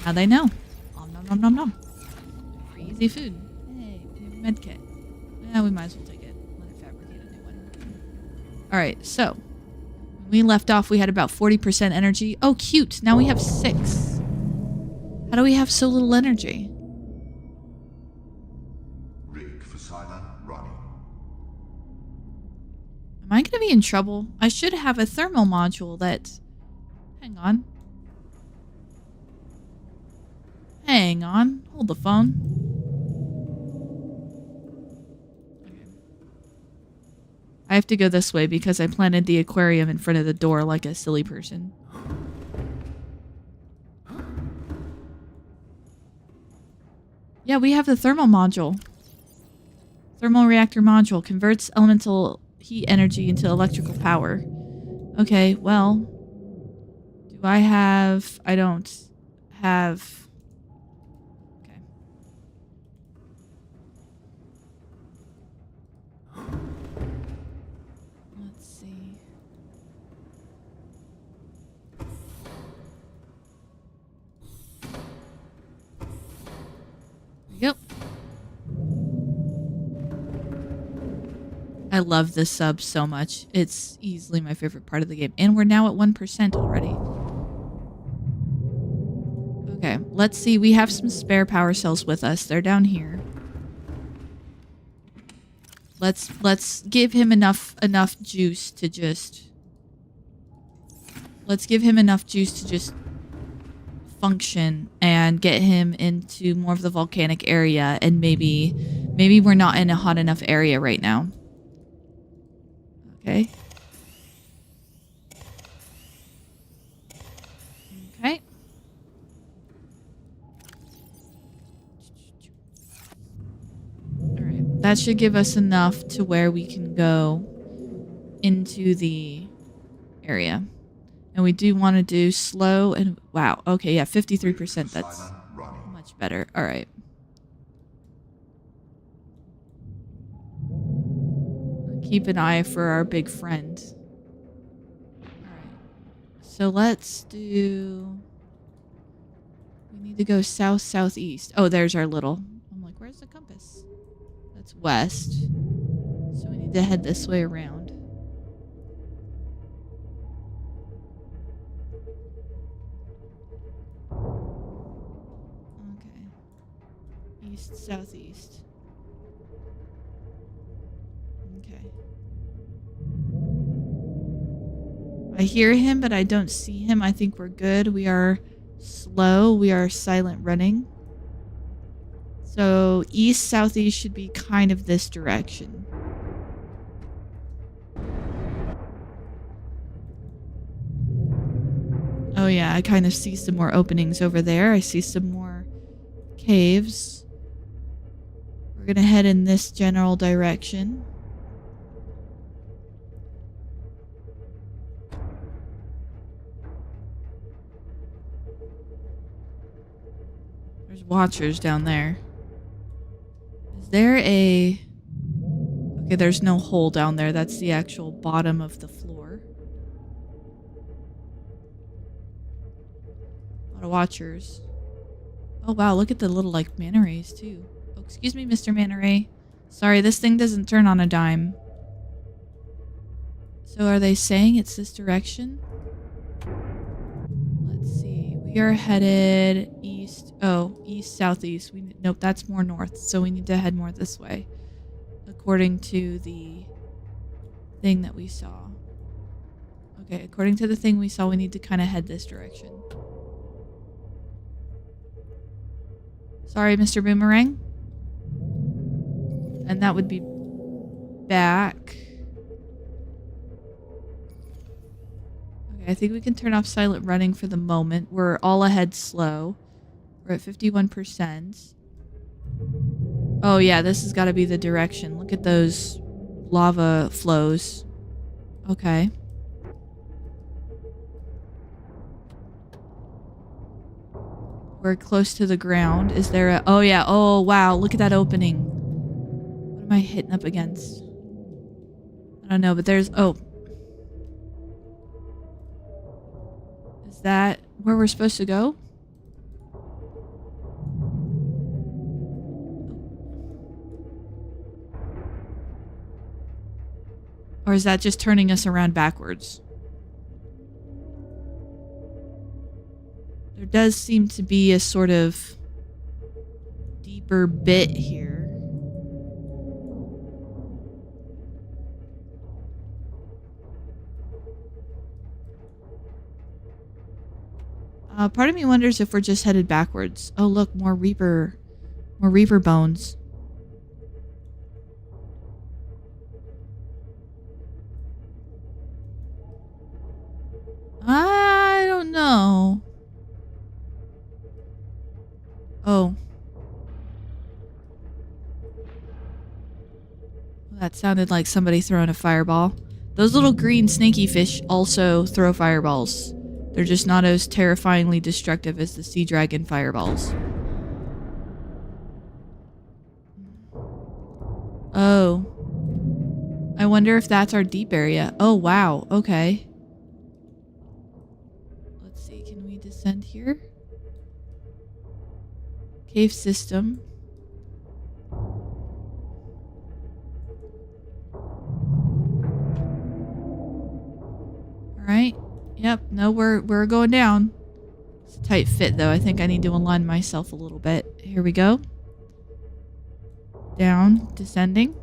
Now they know. Nom nom nom nom nom. Free easy food. Hey, we have a medkit. Yeah, we might as well take it. Let it fabricate a new one. Alright, so. When we left off, we had about 40% energy. Oh, cute. Now we have 6. How do we have so little energy? Rig for silent running. Am I going to be in trouble? I should have a thermal module that... Hang on. Hang on. Hold the phone. Okay. I have to go this way because I planted the aquarium in front of the door like a silly person. Yeah, we have the thermal module. Thermal reactor module converts elemental heat energy into electrical power. Okay, well, do I have... I don't have... Okay. Let's see. Yep. I love this sub so much. It's easily my favorite part of the game. And we're now at 1% already. Okay, let's see. We have some spare power cells with us. They're down here. Let's give him enough juice to just... Let's give him enough juice to just function and get him into more of the volcanic area, and maybe we're not in a hot enough area right now. Okay. Okay. Alright. That should give us enough to where we can go into the area. And we do want to do slow and... Wow. Okay, yeah, 53%. That's much better. Alright. Keep an eye for our big friend. Alright. So let's do... We need to go south, southeast. Oh, there's our little... I'm like, where's the compass? That's west. So we need to head this way around. East, southeast. Okay. I hear him, but I don't see him. I think we're good. We are slow. We are silent running. So east, southeast should be kind of this direction. Oh yeah, I kind of see some more openings over there. I see some more caves. We're gonna head in this general direction. There's watchers down there. Is there a... Okay, there's no hole down there. That's the actual bottom of the floor. A lot of watchers. Oh wow, look at the little like manta rays too. Oh, excuse me, Mr. Manta Ray. Sorry, this thing doesn't turn on a dime. So are they saying it's this direction? Let's see. We are headed east. Oh, east, southeast. Nope, that's more north. So we need to head more this way. According to the thing that we saw. Okay, according to the thing we saw, we need to kind of head this direction. Sorry, Mr. Boomerang. And that would be back. Okay, I think we can turn off silent running for the moment. We're all ahead slow. We're at 51%. Oh yeah, this has got to be the direction. Look at those lava flows. Okay. We're close to the ground. Is there a... Oh yeah, oh wow, look at that opening. What am I hitting up against? I don't know, but there's... Oh. Is that where we're supposed to go? Or is that just turning us around backwards? There does seem to be a sort of deeper bit here. Part of me wonders if we're just headed backwards. Oh look, more Reaper bones. I don't know. Oh. That sounded like somebody throwing a fireball. Those little green snaky fish also throw fireballs. They're just not as terrifyingly destructive as the sea dragon fireballs. Oh. I wonder if that's our deep area. Oh, wow. Okay. Let's see. Can we descend here? Cave system. Alright. Yep. No, we're going down. It's a tight fit though. I think I need to align myself a little bit. Here we go. Down. Descending.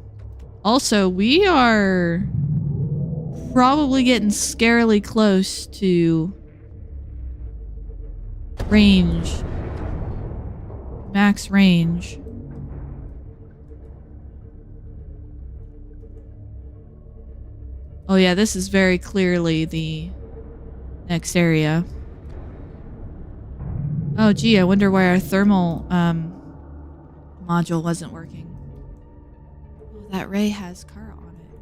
Also, we are probably getting scarily close to range. Max range. Oh yeah, this is very clearly the next area. Oh gee, I wonder why our thermal module wasn't working. Oh, that ray has Kara on it.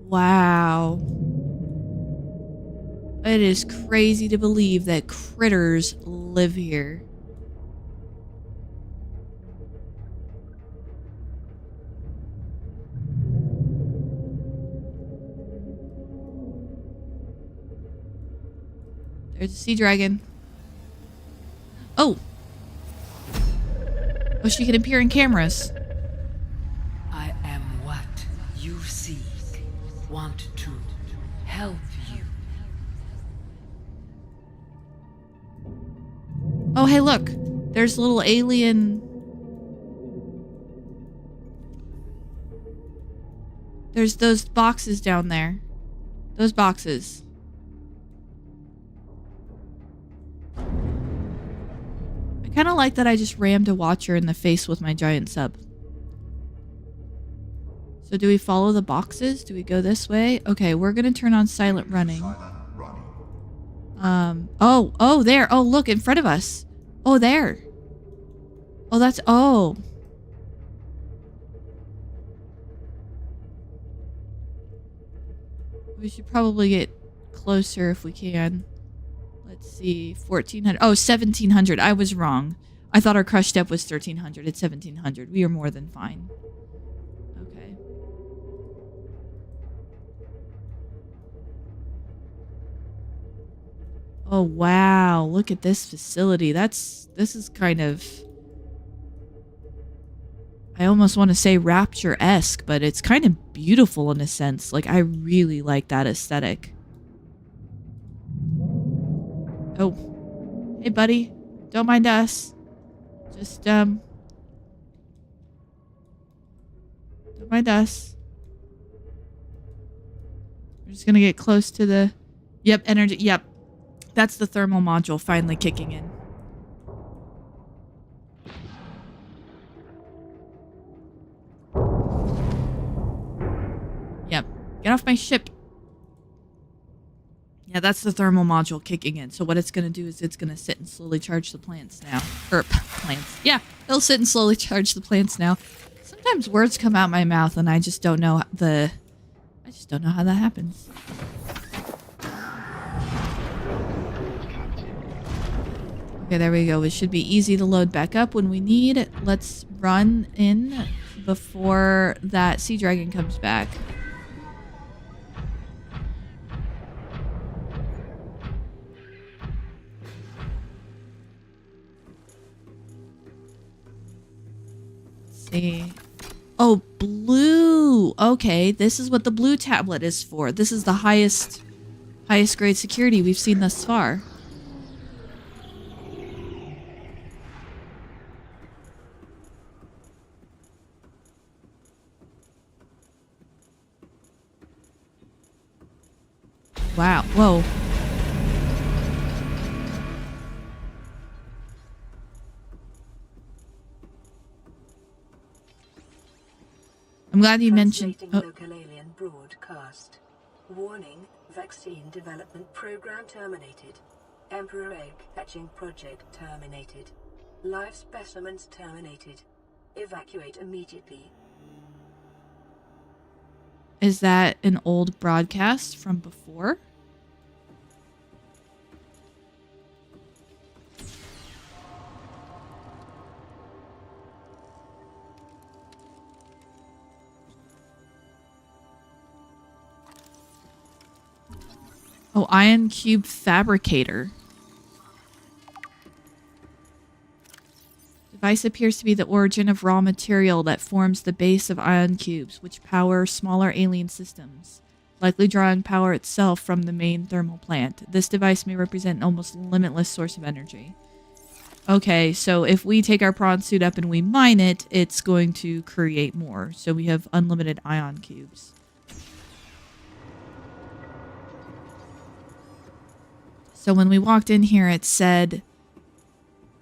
Wow. It is crazy to believe that critters live here. There's a sea dragon. Oh! Oh, she can appear in cameras. I am what you seek. Want to help you. Oh, hey, look. There's little alien... There's those boxes down there. Those boxes. I kind of like that I just rammed a watcher in the face with my giant sub. So do we follow the boxes? Do we go this way? Okay, we're gonna turn on silent running. Oh, there. Oh, look, in front of us. Oh, there. Oh, that's, oh. We should probably get closer if we can. Let's see, 1400. Oh, 1700. I was wrong. I thought our crush depth was 1300. It's 1700. We are more than fine. Okay. Oh, wow. Look at this facility. This is kind of... I almost want to say Rapture-esque, but it's kind of beautiful in a sense. Like, I really like that aesthetic. Oh. Hey, buddy. Don't mind us. Just, don't mind us. We're just gonna get close to the... Yep, energy. Yep. That's the thermal module finally kicking in. Yep. Get off my ship. Yeah, that's the thermal module kicking in. So what it's going to do is it's going to sit and slowly charge the plants now. Plants. Yeah, it'll sit and slowly charge the plants now. Sometimes words come out my mouth and I just don't know I just don't know how that happens. Okay, there we go. It should be easy to load back up when we need. Let's run in before that sea dragon comes back. Let's see. Oh, blue. Okay, this is what the blue tablet is for. This is the highest grade security we've seen thus far. Wow. Whoa. I'm glad you mentioned... Local alien broadcast. Warning, vaccine development program terminated. Emperor egg hatching project terminated. Live specimens terminated. Evacuate immediately. Is that an old broadcast from before? Oh, ion cube fabricator. Device appears to be the origin of raw material that forms the base of ion cubes, which power smaller alien systems. likely drawing power itself from the main thermal plant. This device may represent an almost limitless source of energy. Okay, so if we take our prawn suit up and we mine it, it's going to create more. So we have unlimited ion cubes. So when we walked in here, it said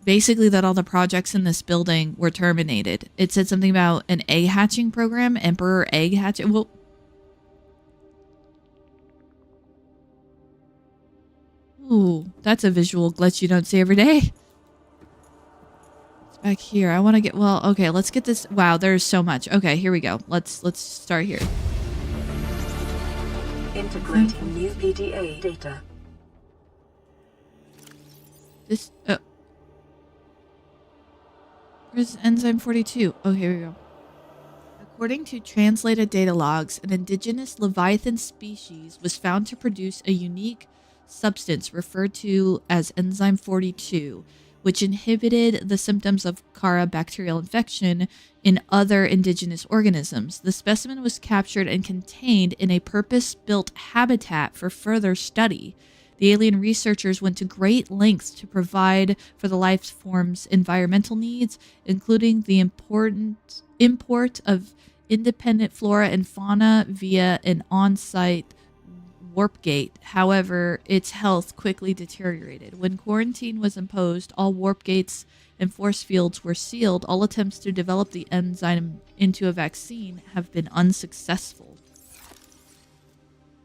basically that all the projects in this building were terminated. It said something about an egg hatching program, Emperor egg hatching. Well, ooh, that's a visual glitch you don't see every day. It's back here. I want to get, well, okay, let's get this. Wow, there's so much. Okay, here we go. Let's start here. Integrating new PDA data. This, where's enzyme 42? Oh, here we go. According to translated data logs, an indigenous Leviathan species was found to produce a unique substance referred to as enzyme 42, which inhibited the symptoms of Kara bacterial infection in other indigenous organisms. The specimen was captured and contained in a purpose-built habitat for further study. The alien researchers went to great lengths to provide for the life form's environmental needs, including the important import of independent flora and fauna via an on-site warp gate. However, its health quickly deteriorated. When quarantine was imposed, all warp gates and force fields were sealed. All attempts to develop the enzyme into a vaccine have been unsuccessful.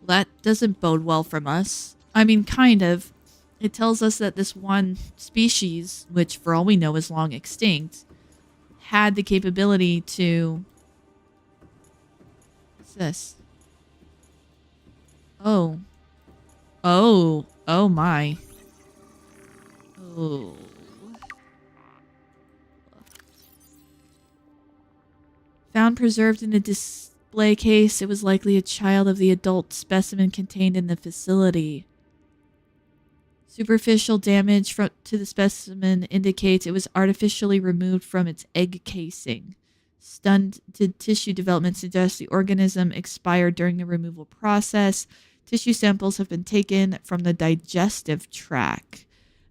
That doesn't bode well from us. I mean, kind of. It tells us that this one species, which for all we know is long extinct, had the capability to... What's this? Oh. Oh. Oh my. Oh. Found preserved in a display case, it was likely a child of the adult specimen contained in the facility. Superficial damage to the specimen indicates it was artificially removed from its egg casing. Stunted tissue development suggests the organism expired during the removal process. Tissue samples have been taken from the digestive tract.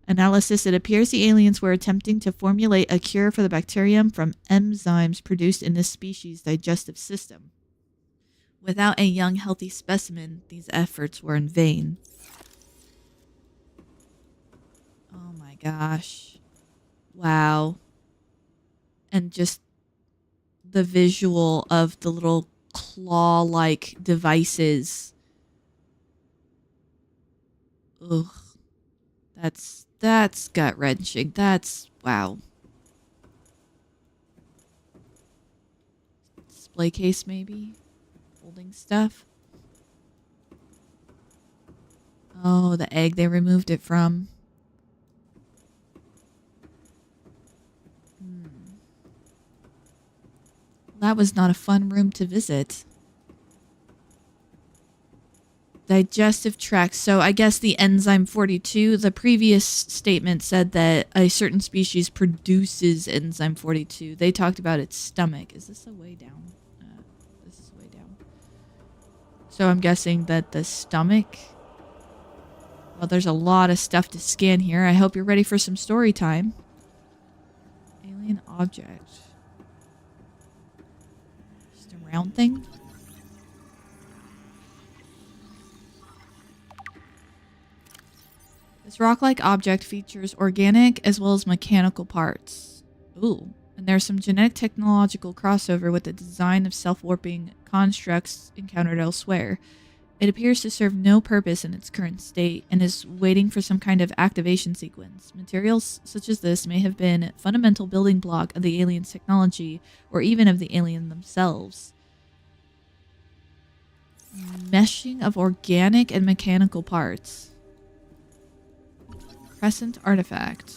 Analysis, it appears the aliens were attempting to formulate a cure for the bacterium from enzymes produced in this species' digestive system. Without a young, healthy specimen, these efforts were in vain. Oh my gosh. Wow. And just the visual of the little claw-like devices. Ugh. That's gut-wrenching. That's, wow. Display case, maybe? Holding stuff? Oh, the egg they removed it from. That was not a fun room to visit. Digestive tract. So I guess the enzyme 42, the previous statement said that a certain species produces enzyme 42. They talked about its stomach. Is this a way down? This is a way down. So I'm guessing that the stomach... Well, there's a lot of stuff to scan here. I hope you're ready for some story time. Alien object. Just a round thing? This rock-like object features organic as well as mechanical parts. Ooh. And there's some genetic technological crossover with the design of self-warping constructs encountered elsewhere. It appears to serve no purpose in its current state and is waiting for some kind of activation sequence. Materials such as this may have been a fundamental building block of the alien's technology or even of the alien themselves. Meshing of organic and mechanical parts. Crescent artifact.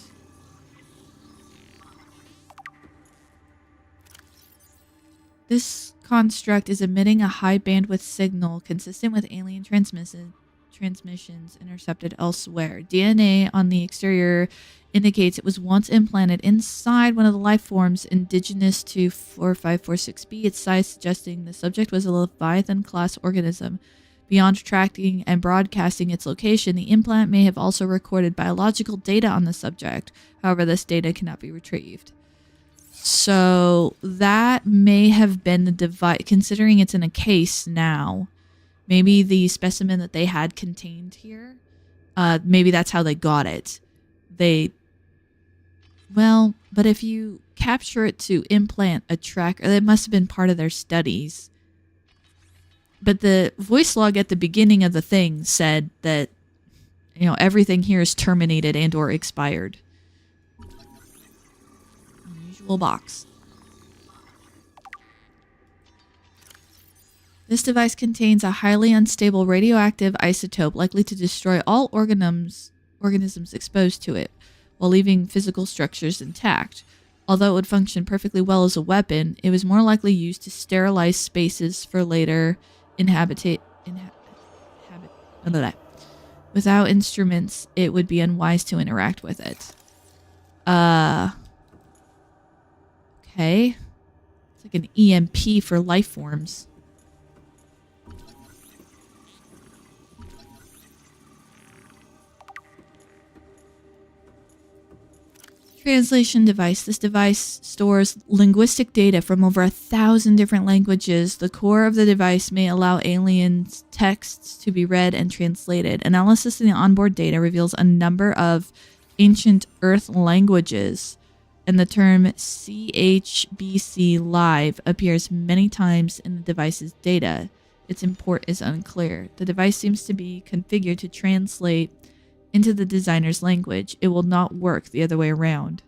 This construct is emitting a high bandwidth signal consistent with alien transmissions intercepted elsewhere. DNA on the exterior indicates it was once implanted inside one of the life forms indigenous to 4546b, its size suggesting the subject was a Leviathan class organism. Beyond tracking and broadcasting its location, the implant may have also recorded biological data on the subject. However, this data cannot be retrieved. So that may have been the device, considering it's in a case now. Maybe the specimen that they had contained here, maybe that's how they got it. Well, but if you capture it to implant a tracker, that must have been part of their studies. But the voice log at the beginning of the thing said that, everything here is terminated and or expired. Unusual box. This device contains a highly unstable radioactive isotope likely to destroy all organisms exposed to it, while leaving physical structures intact. Although it would function perfectly well as a weapon, it was more likely used to sterilize spaces for later Without instruments, it would be unwise to interact with it. Okay. It's like an EMP for life forms. Translation device. This device stores linguistic data from over 1,000 different languages. The core of the device may allow aliens' texts to be read and translated. Analysis of the onboard data reveals a number of ancient Earth languages, and the term CHBC Live appears many times in the device's data. Its import is unclear. The device seems to be configured to translate into the designer's language. It will not work the other way around.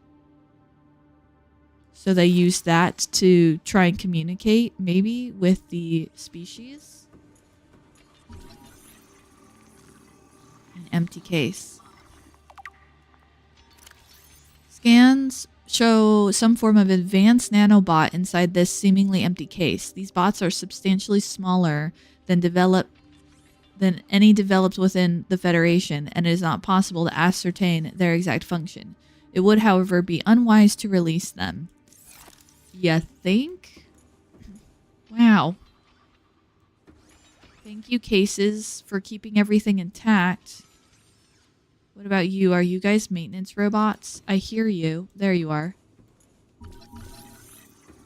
So they use that to try and communicate, maybe, with the species. An empty case. Scans show some form of advanced nanobot inside this seemingly empty case. These bots are substantially smaller than any developed within the Federation, and it is not possible to ascertain their exact function. It would, however, be unwise to release them. You think? Wow. Thank you, cases, for keeping everything intact. What about you? Are you guys maintenance robots? I hear you. There you are.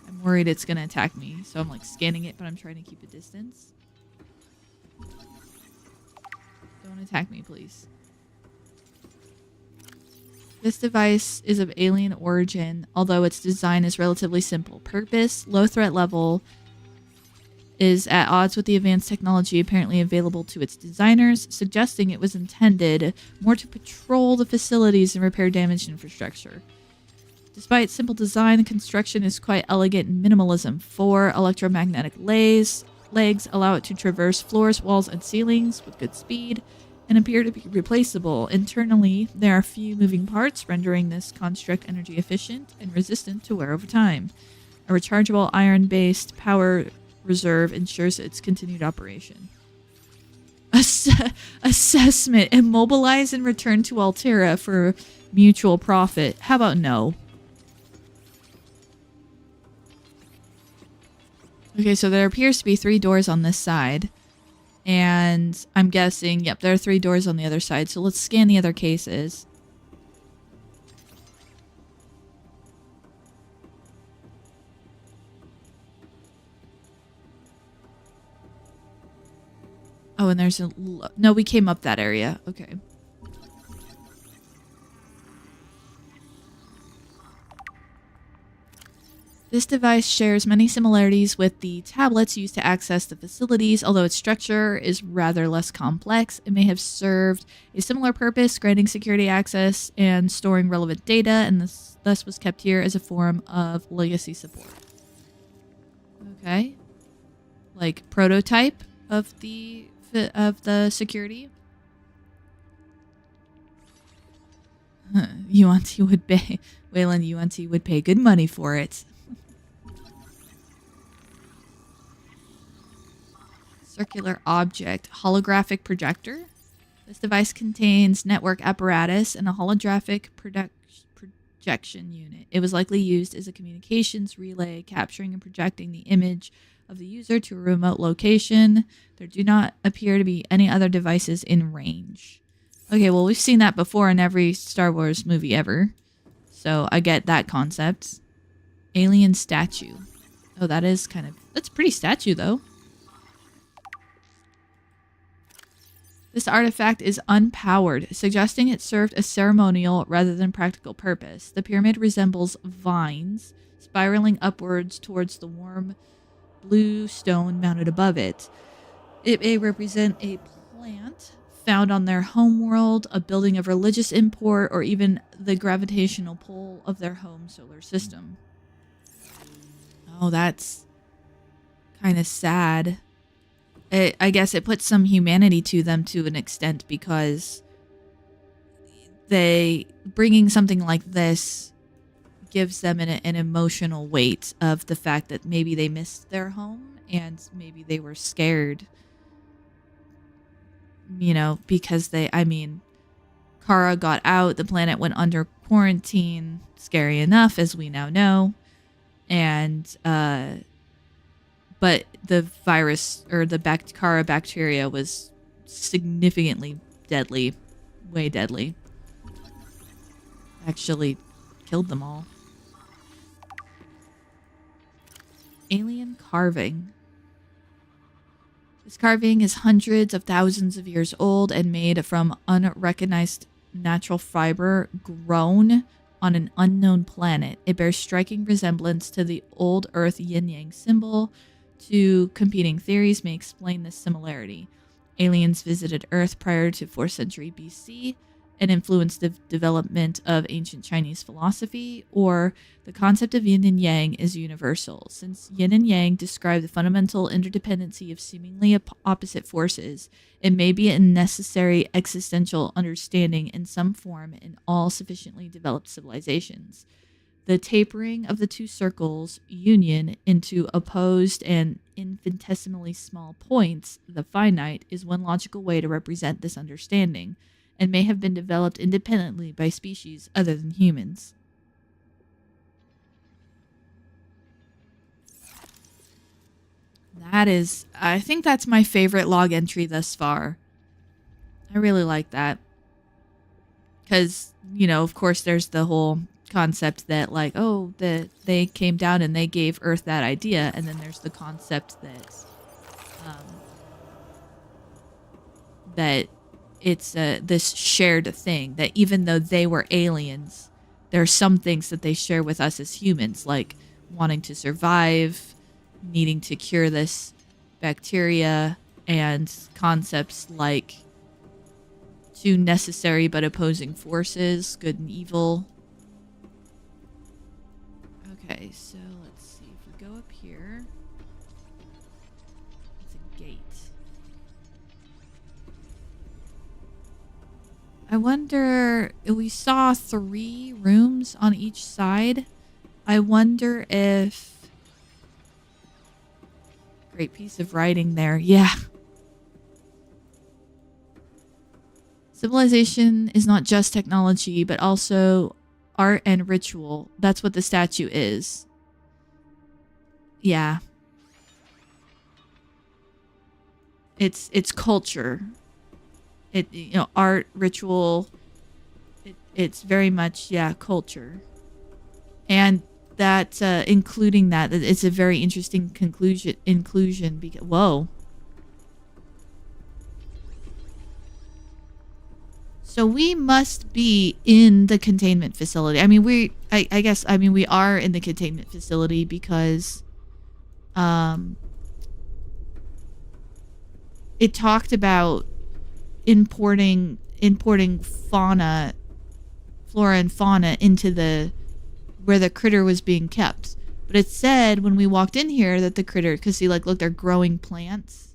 I'm worried it's going to attack me, so I'm like scanning it, but I'm trying to keep a distance. Don't attack me, please. This device is of alien origin, although its design is relatively simple. Purpose, low threat level, is at odds with the advanced technology apparently available to its designers, suggesting it was intended more to patrol the facilities and repair damaged infrastructure. Despite simple design, the construction is quite elegant in minimalism. 4 electromagnetic legs allow it to traverse floors, walls, and ceilings with good speed and appear to be replaceable. Internally, there are few moving parts, rendering this construct energy efficient and resistant to wear over time. A rechargeable iron-based power reserve ensures its continued operation. Assessment. Immobilize and return to Altera for mutual profit. How about no? Okay, so there appears to be 3 doors on this side. And I'm guessing, yep, there are 3 doors on the other side. So let's scan the other cases. Oh, and there's a... No, we came up that area. Okay. This device shares many similarities with the tablets used to access the facilities, although its structure is rather less complex. It may have served a similar purpose, granting security access and storing relevant data, and this thus was kept here as a form of legacy support. Okay. Like prototype of the security. UNT would pay... Wayland UNT would pay good money for it. Circular object. Holographic projector. This device contains network apparatus and a holographic projection unit. It was likely used as a communications relay, capturing and projecting the image of the user to a remote location. There do not appear to be any other devices in range. Okay, well, we've seen that before in every Star Wars movie ever. So I get that concept. Alien statue. Oh, that's a pretty statue, though. This artifact is unpowered, suggesting it served a ceremonial rather than practical purpose. The pyramid resembles vines, spiraling upwards towards the warm blue stone mounted above it. It may represent a plant found on their homeworld, a building of religious import, or even the gravitational pull of their home solar system. Oh, that's kind of sad. I guess it puts some humanity to them to an extent, because bringing something like this gives them an emotional weight of the fact that maybe they missed their home and maybe they were scared, because Kara got out, the planet went under quarantine, scary enough, as we now know, and but the virus, or the Kara bacteria, was significantly deadly. Way deadly. Actually killed them all. Alien carving. This carving is hundreds of thousands of years old and made from unrecognized natural fiber grown on an unknown planet. It bears striking resemblance to the old Earth yin-yang symbol. Two competing theories may explain this similarity. Aliens visited Earth prior to 4th century BC and influenced the development of ancient Chinese philosophy, or the concept of yin and yang is universal. Since yin and yang describe the fundamental interdependency of seemingly opposite forces, it may be a necessary existential understanding in some form in all sufficiently developed civilizations. The tapering of the two circles' union into opposed and infinitesimally small points, the finite, is one logical way to represent this understanding, and may have been developed independently by species other than humans. I think that's my favorite log entry thus far. I really like that. Because, of course, there's the whole concept that, that they came down and they gave Earth that idea, and then there's the concept that it's this shared thing, that even though they were aliens, there are some things that they share with us as humans, like wanting to survive, needing to cure this bacteria, and concepts like two necessary but opposing forces, good and evil. Okay, so let's see. If we go up here, it's a gate. I wonder, we saw 3 rooms on each side. I wonder if... Great piece of writing there. Yeah. Civilization is not just technology, but also art and ritual. That's what the statue is. Yeah. It's culture. Art, ritual. It's very much, culture. And that, including that, it's a very interesting inclusion because, whoa. So we must be in the containment facility. I guess we are in the containment facility because it talked about importing flora and fauna into where the critter was being kept. But it said when we walked in here that the critter, because see, look, they're growing plants.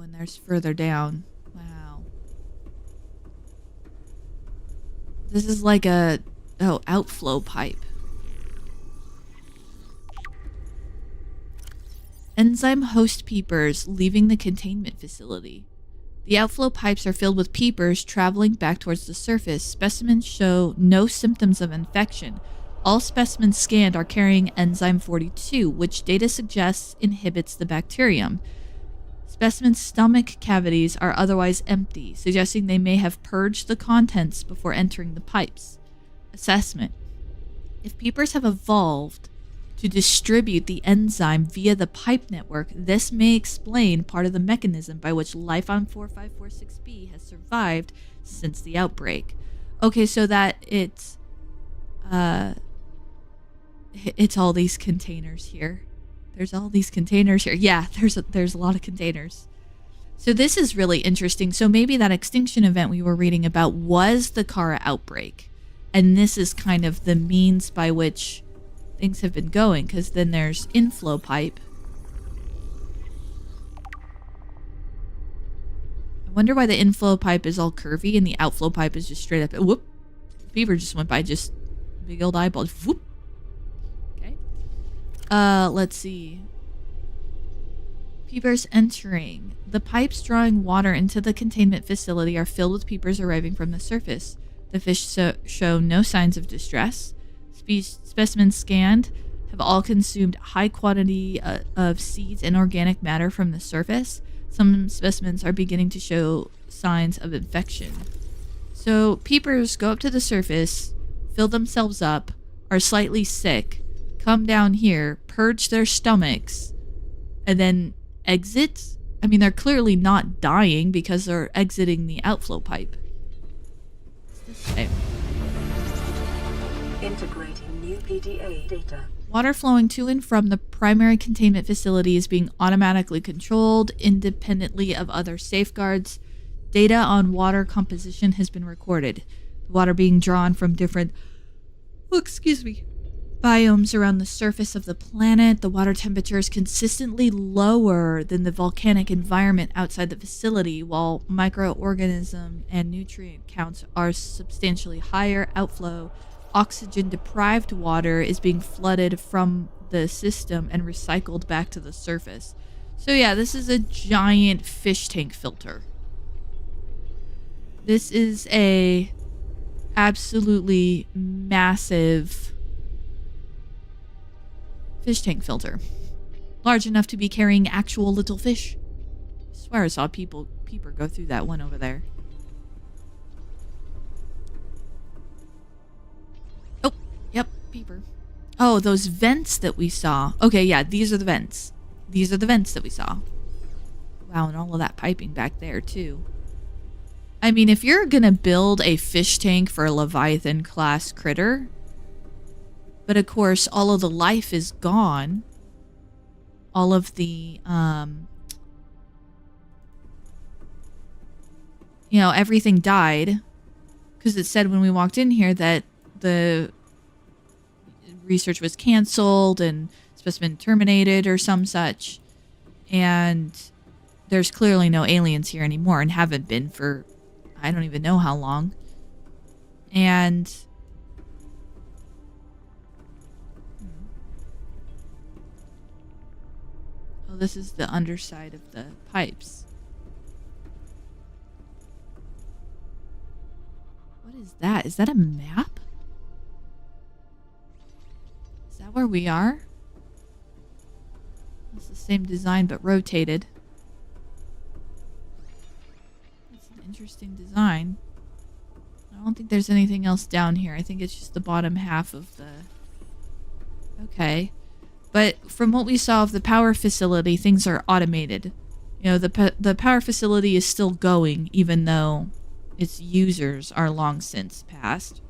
And there's further down. Wow. This is like a outflow pipe. Enzyme host peepers leaving the containment facility. The outflow pipes are filled with peepers traveling back towards the surface. Specimens show no symptoms of infection. All specimens scanned are carrying enzyme 42, which data suggests inhibits the bacterium. Specimens' stomach cavities are otherwise empty, suggesting they may have purged the contents before entering the pipes. Assessment. If peepers have evolved to distribute the enzyme via the pipe network, this may explain part of the mechanism by which life on 4546b has survived since the outbreak. Okay, so that it's all these containers here. There's all these containers here. Yeah, there's a lot of containers. So this is really interesting. So maybe that extinction event we were reading about was the Kara outbreak. And this is kind of the means by which things have been going, because then there's inflow pipe. I wonder why the inflow pipe is all curvy and the outflow pipe is just straight up. Whoop. Beaver just went by, just big old eyeball. Whoop. Okay. Let's see. Peepers entering. The pipes drawing water into the containment facility are filled with peepers arriving from the surface. The fish show no signs of distress. Specimens scanned have all consumed high quantity of seeds and organic matter from the surface. Some specimens are beginning to show signs of infection. So peepers go up to the surface, fill themselves up, are slightly sick, come down here, purge their stomachs, and then exit. I mean, they're clearly not dying because they're exiting the outflow pipe. Okay. Integrating new PDA data. Water flowing to and from the primary containment facility is being automatically controlled independently of other safeguards. Data on water composition has been recorded. The water being drawn from different biomes around the surface of the planet. The water temperature is consistently lower than the volcanic environment outside the facility, while microorganism and nutrient counts are substantially higher. Outflow oxygen-deprived water is being flooded from the system and recycled back to the surface. So yeah, this is a giant fish tank filter. This is a absolutely massive fish tank filter. Large enough to be carrying actual little fish. I swear I saw peeper go through that one over there. Oh, yep, peeper. Oh, those vents that we saw. Okay, yeah, these are the vents. These are the vents that we saw. Wow, and all of that piping back there, too. I mean, if you're gonna build a fish tank for a Leviathan class critter, but of course all of the life is gone, all of the everything died, because it said when we walked in here that the research was canceled and specimen terminated or some such, and there's clearly no aliens here anymore and haven't been for I don't even know how long. And oh, this is the underside of the pipes. What is that? Is that a map? Is that where we are? It's the same design but rotated. Interesting design. I don't think there's anything else down here. I think it's just the bottom half of the... Okay. But from what we saw of the power facility, things are automated. You know, the power facility is still going, even though its users are long since passed.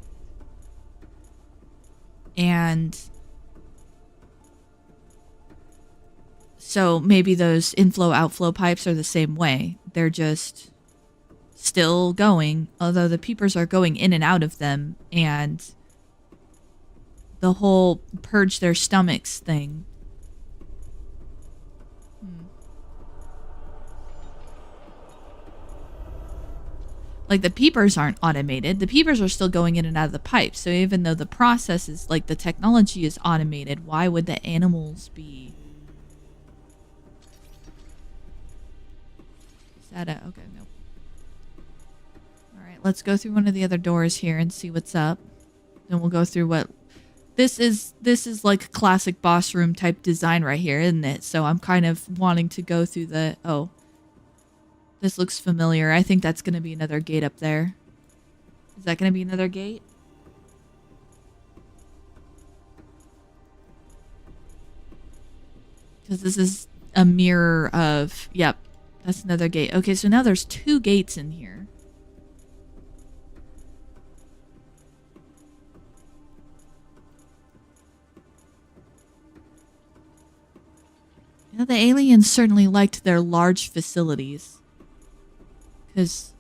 And so maybe those inflow-outflow pipes are the same way. They're just still going, although the peepers are going in and out of them, and the whole purge their stomachs thing. Like, the peepers aren't automated. The peepers are still going in and out of the pipes. So even though the process is, like, the technology is automated, why would the animals be? Is that a... Okay, nope. Alright, let's go through one of the other doors here and see what's up. Then we'll go through what this is like a classic boss room type design right here, isn't it? So I'm kind of wanting to go through the... Oh. This looks familiar. I think that's going to be another gate up there. Is that going to be another gate? Because this is a mirror of... Yep. That's another gate. Okay, so now there's 2 gates in here. You know, the aliens certainly liked their large facilities. Because,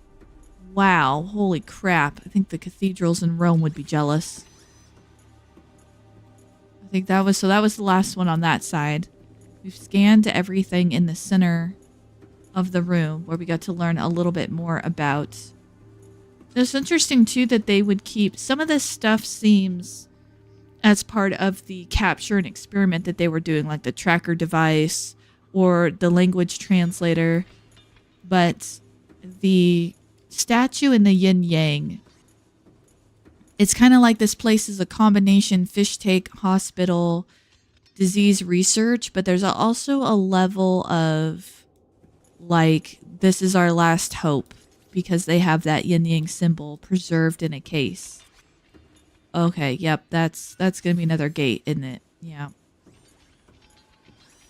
wow, holy crap. I think the cathedrals in Rome would be jealous. I think that was the last one on that side. We've scanned everything in the center of the room where we got to learn a little bit more about. It's interesting too that they would keep some of this stuff seems as part of the capture and experiment that they were doing, like the tracker device or the language translator. But the statue in the yin yang, it's kind of like this place is a combination fish tank, hospital, disease research, but there's also a level of like, this is our last hope because they have that yin yang symbol preserved in a case. Okay, yep, that's gonna be another gate, isn't it? Yeah.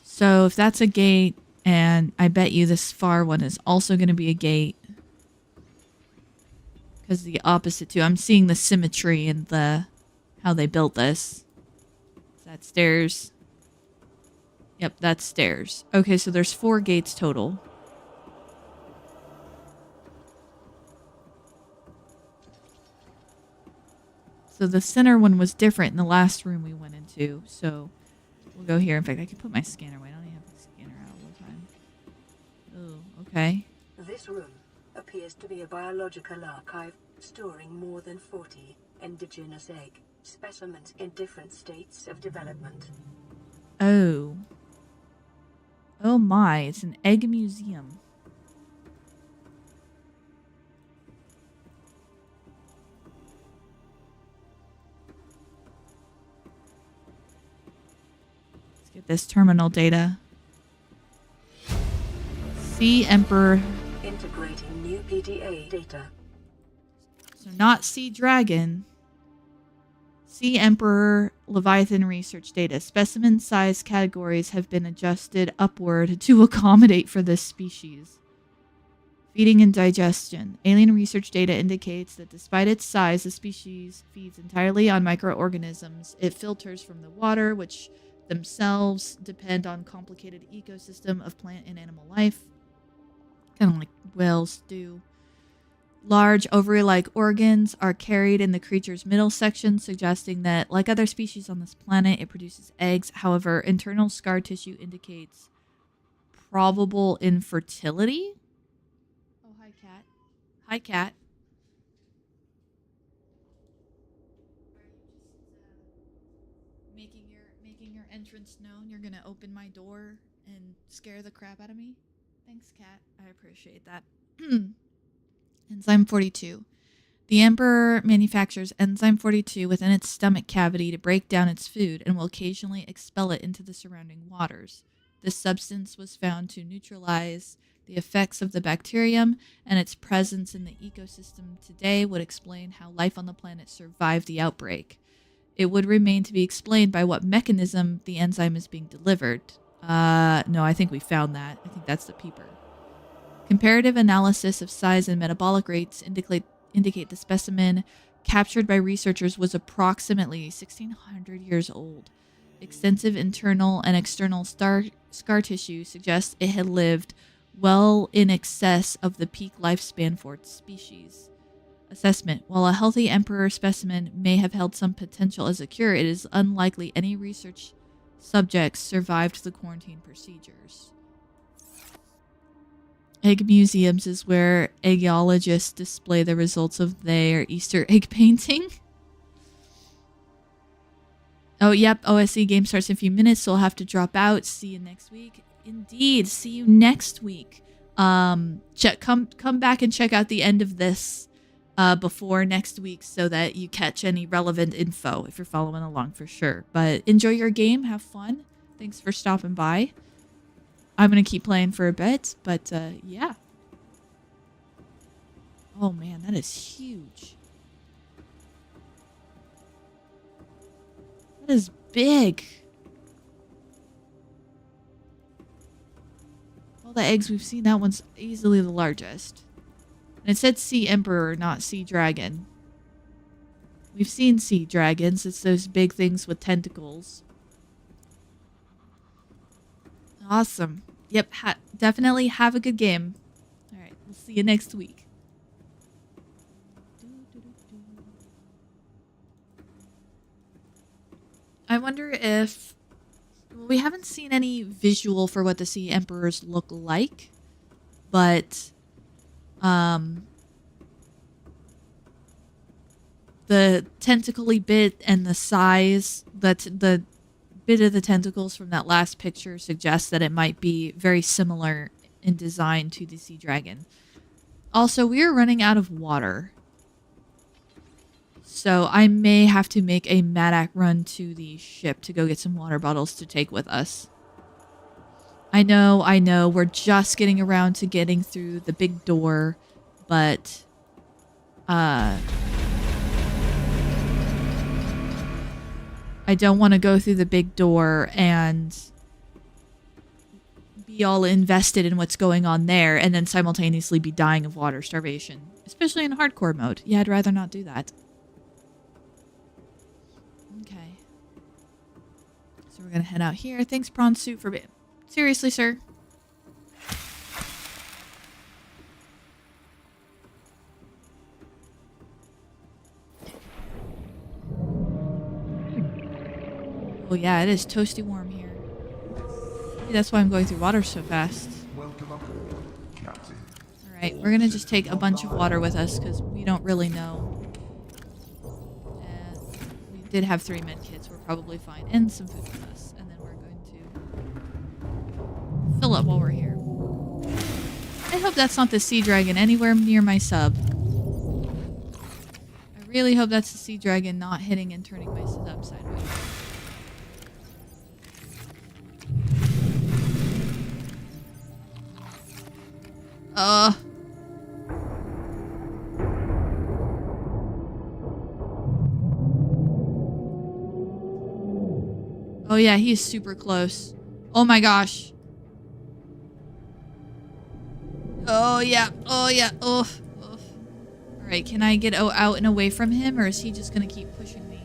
So if that's a gate, and I bet you this far one is also gonna be a gate. Because the opposite too. I'm seeing the symmetry in the how they built this. Is that stairs? Yep, that's stairs. Okay, so there's 4 gates total. So the center one was different in the last room we went into. So we'll go here. In fact, I can put my scanner away. I don't even have the scanner out all the time. Oh, okay. This room appears to be a biological archive storing more than 40 indigenous egg specimens in different states of development. Oh. Oh my, it's an egg museum. Let's get this terminal data. Sea Emperor. Integrating new PDA data. So not Sea Dragon. Sea Emperor Leviathan research data. Specimen size categories have been adjusted upward to accommodate for this species. Feeding and digestion. Alien research data indicates that despite its size, the species feeds entirely on microorganisms. It filters from the water, which themselves depend on complicated ecosystem of plant and animal life. Kind of like whales do. Large ovary-like organs are carried in the creature's middle section, suggesting that, like other species on this planet, it produces eggs. However, internal scar tissue indicates probable infertility. Oh, hi, cat. Hi, cat. Making your entrance known. You're gonna open my door and scare the crap out of me. Thanks, cat. I appreciate that. Enzyme 42. The Emperor manufactures enzyme 42 within its stomach cavity to break down its food and will occasionally expel it into the surrounding waters. This substance was found to neutralize the effects of the bacterium, and its presence in the ecosystem today would explain how life on the planet survived the outbreak. It would remain to be explained by what mechanism the enzyme is being delivered. No, I think we found that. I think that's the peeper. Comparative analysis of size and metabolic rates indicate the specimen captured by researchers was approximately 1,600 years old. Extensive internal and external scar tissue suggests it had lived well in excess of the peak lifespan for its species. Assessment. While a healthy emperor specimen may have held some potential as a cure, it is unlikely any research subjects survived the quarantine procedures. Egg museums is where eggologists display the results of their Easter egg painting. Oh, yep. OSE game starts in a few minutes, so I'll have to drop out. See you next week. Indeed. See you next week. Come back and check out the end of this before next week so that you catch any relevant info if you're following along for sure. But enjoy your game. Have fun. Thanks for stopping by. I'm going to keep playing for a bit, but yeah. Oh man, that is huge. That is big. All the eggs we've seen, that one's easily the largest. And it said sea emperor, not sea dragon. We've seen sea dragons. It's those big things with tentacles. Awesome. Yep, definitely have a good game. All right, we'll see you next week. I wonder if... Well, we haven't seen any visual for what the Sea Emperors look like, but the tentacly bit and the size, the bit of the tentacles from that last picture suggests that it might be very similar in design to the sea dragon. Also, we are running out of water. So I may have to make a Madak run to the ship to go get some water bottles to take with us. I know, we're just getting around to getting through the big door, but I don't want to go through the big door and be all invested in what's going on there and then simultaneously be dying of water starvation. Especially in hardcore mode. Yeah, I'd rather not do that. Okay. So we're going to head out here. Thanks, Prawn Suit, for being... Seriously, sir? Oh yeah, it is toasty warm here. Maybe that's why I'm going through water so fast. Alright, we're gonna just take a bunch of water with us because we don't really know. And we did have 3 med kits, we're probably fine. And some food with us. And then we're going to fill up while we're here. I hope that's not the sea dragon anywhere near my sub. I really hope that's the sea dragon not hitting and turning my sub sideways. Oh yeah, he is super close. Oh my gosh. Oh yeah. Oh yeah. Oh. Alright, can I get out and away from him, or is he just gonna keep pushing me?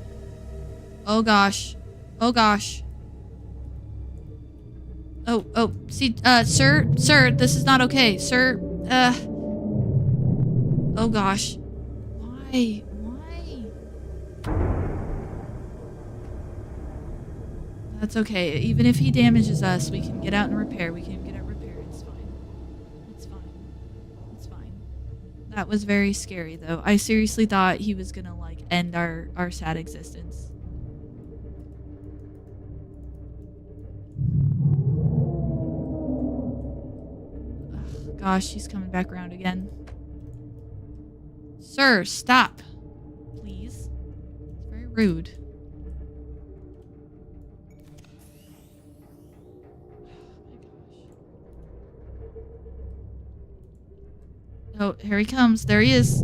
Oh gosh. Oh gosh. Oh, see, sir, this is not okay. Sir, oh gosh. Why? That's okay. Even if he damages us, we can get out and repair. We can get it repaired. It's fine. It's fine. It's fine. That was very scary, though. I seriously thought he was gonna, like, end our sad existence. Ugh, gosh, he's coming back around again. Sir, stop. Please. It's very rude. Oh, here he comes. There he is.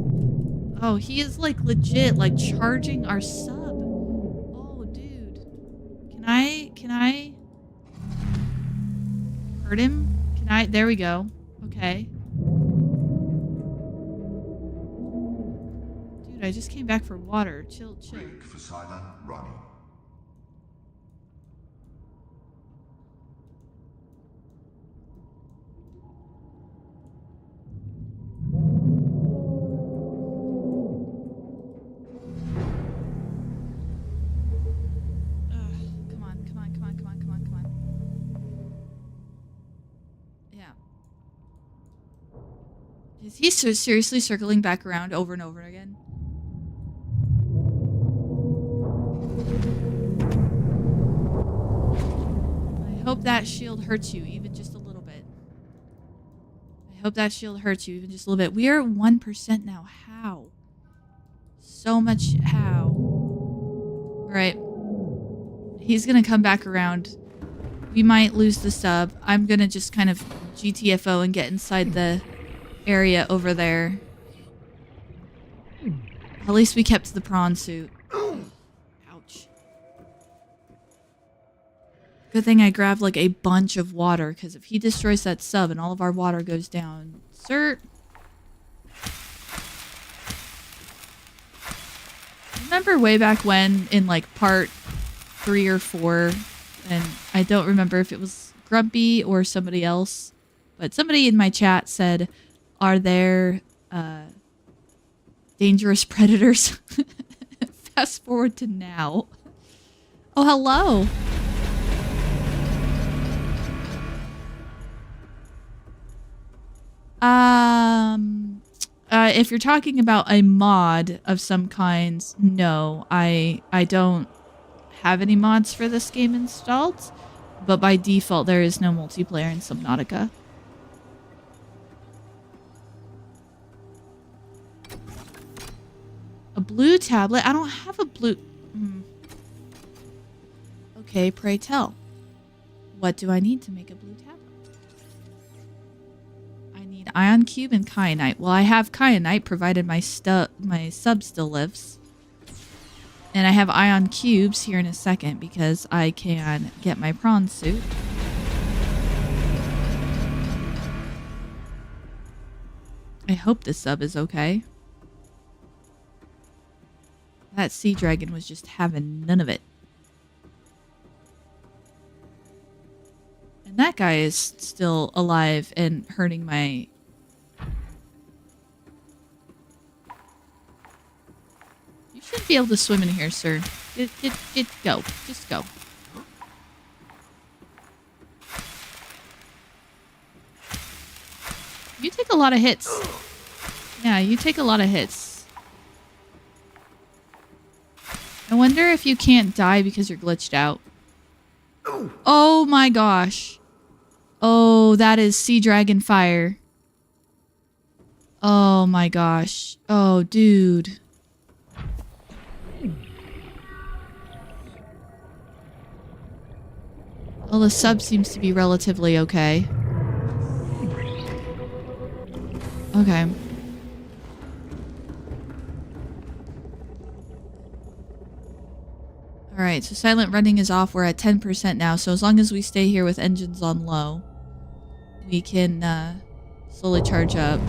Oh, he is like legit, like charging our sub. Oh, dude. Can I hurt him? There we go. Okay. Dude, I just came back for water. Chill. Rig for silent running. Come on. Yeah. Is he so seriously circling back around over and over again? I hope that shield hurts you even just a little bit. I hope that shield hurts you even just a little bit. We are at 1% now. How? so much. How? Alright. He's gonna come back around. We might lose the sub. I'm gonna just kind of GTFO and get inside the area over there. At least we kept the prawn suit. Ouch. Good thing I grabbed like a bunch of water, because if he destroys that sub and all of our water goes down... Sir... Remember way back when in like part 3 or 4, and I don't remember if it was Grumpy or somebody else, but somebody in my chat said, are there dangerous predators? Fast forward to now. Oh, hello. If you're talking about a mod of some kind, no, I don't have any mods for this game installed, but by default there is no multiplayer in Subnautica. A blue tablet? I don't have a blue... Okay, pray tell. What do I need to make a blue tablet? I need ion cube and kyanite. Well, I have kyanite, provided my sub still lives. And I have ion cubes here in a second because I can get my prawn suit. I hope the sub is okay. That sea dragon was just having none of it. And that guy is still alive and hurting my... You shouldn't be able to swim in here, sir. Go. Just go. You take a lot of hits. Yeah, you take a lot of hits. I wonder if you can't die because you're glitched out. Oh my gosh. Oh, that is sea dragon fire. Oh my gosh. Oh, dude. Well, the sub seems to be relatively okay. Okay. Alright, so silent running is off. We're at 10% now, so as long as we stay here with engines on low, we can slowly charge up.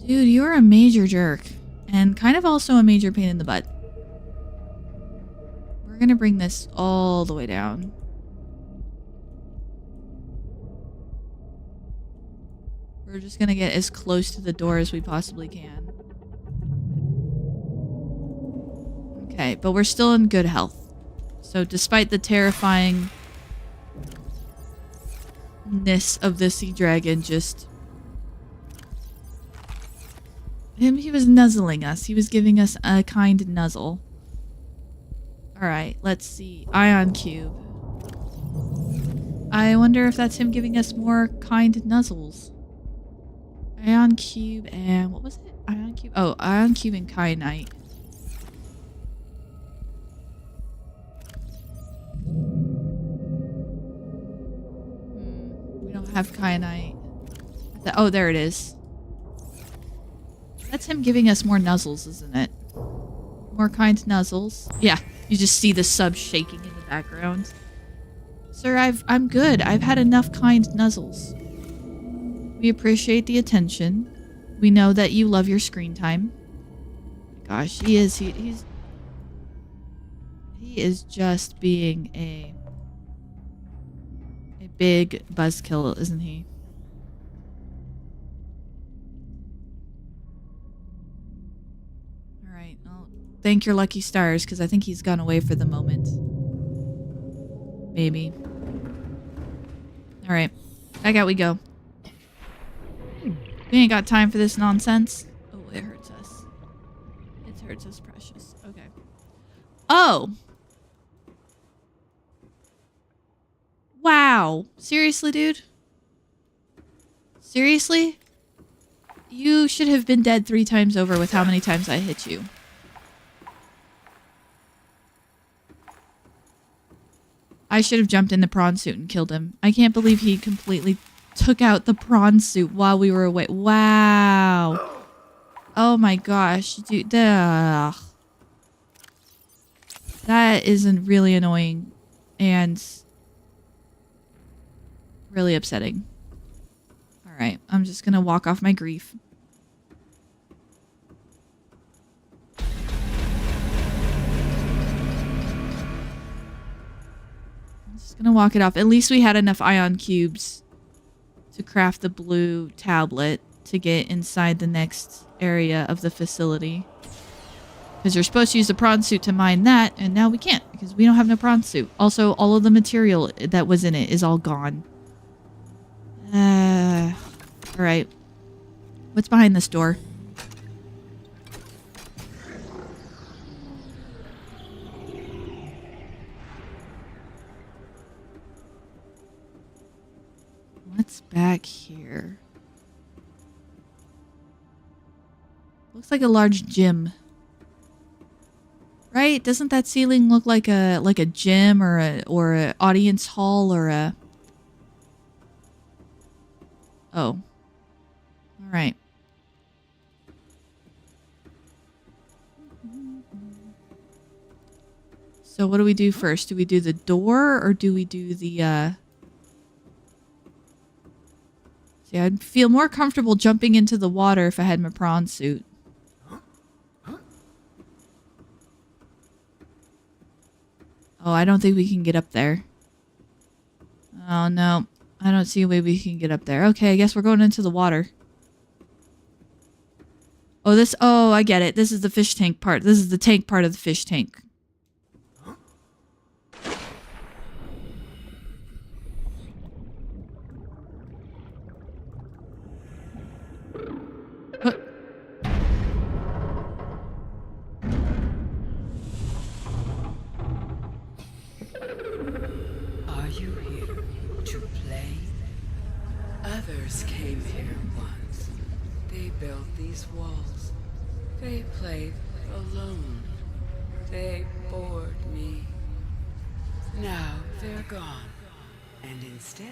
Dude, you're a major jerk. And kind of also a major pain in the butt. We're gonna bring this all the way down. We're just gonna get as close to the door as we possibly can. Okay, but we're still in good health. So despite the terrifyingness of the sea dragon, just... He was nuzzling us. He was giving us a kind nuzzle. Alright, let's see. Ion cube. I wonder if that's him giving us more kind nuzzles. Ion cube and... what was it? Ion cube? Oh, ion cube and kyanite. We don't have kyanite. Oh, there it is. That's him giving us more nuzzles, isn't it? More kind nuzzles. Yeah, you just see the sub shaking in the background. Sir, I'm good. I've had enough kind nuzzles. We appreciate the attention. We know that you love your screen time. Gosh, he is. He is just being a big buzzkill, isn't he? All right. Well, thank your lucky stars, because I think he's gone away for the moment. Maybe. All right. Back out we go. We ain't got time for this nonsense. Oh, it hurts us. It hurts us precious. Okay. Oh! Wow. Seriously, dude? Seriously? You should have been dead 3 times over with how many times I hit you. I should have jumped in the prawn suit and killed him. I can't believe he completely took out the prawn suit while we were away. Wow. Oh my gosh. Dude. Ugh. That isn't really annoying and really upsetting. Alright, I'm just gonna walk off my grief. I'm just gonna walk it off. At least we had enough ion cubes to craft the blue tablet to get inside the next area of the facility. Because you're supposed to use the prawn suit to mine that, and now we can't because we don't have no prawn suit. Also, all of the material that was in it is all gone. Alright. What's behind this door? What's back here? Looks like a large gym. Right? Doesn't that ceiling look like a gym or a audience hall or a... Oh. All right. So what do we do first? Do we do the door or do we do the See, I'd feel more comfortable jumping into the water if I had my prawn suit. Oh, I don't think we can get up there. Oh, no. I don't see a way we can get up there. Okay, I guess we're going into the water. Oh, this... Oh, I get it. This is the fish tank part. This is the tank part of the fish tank. Are you here to play? Others came here once. They built these walls. They played alone. They bored me. Now they're gone. And instead,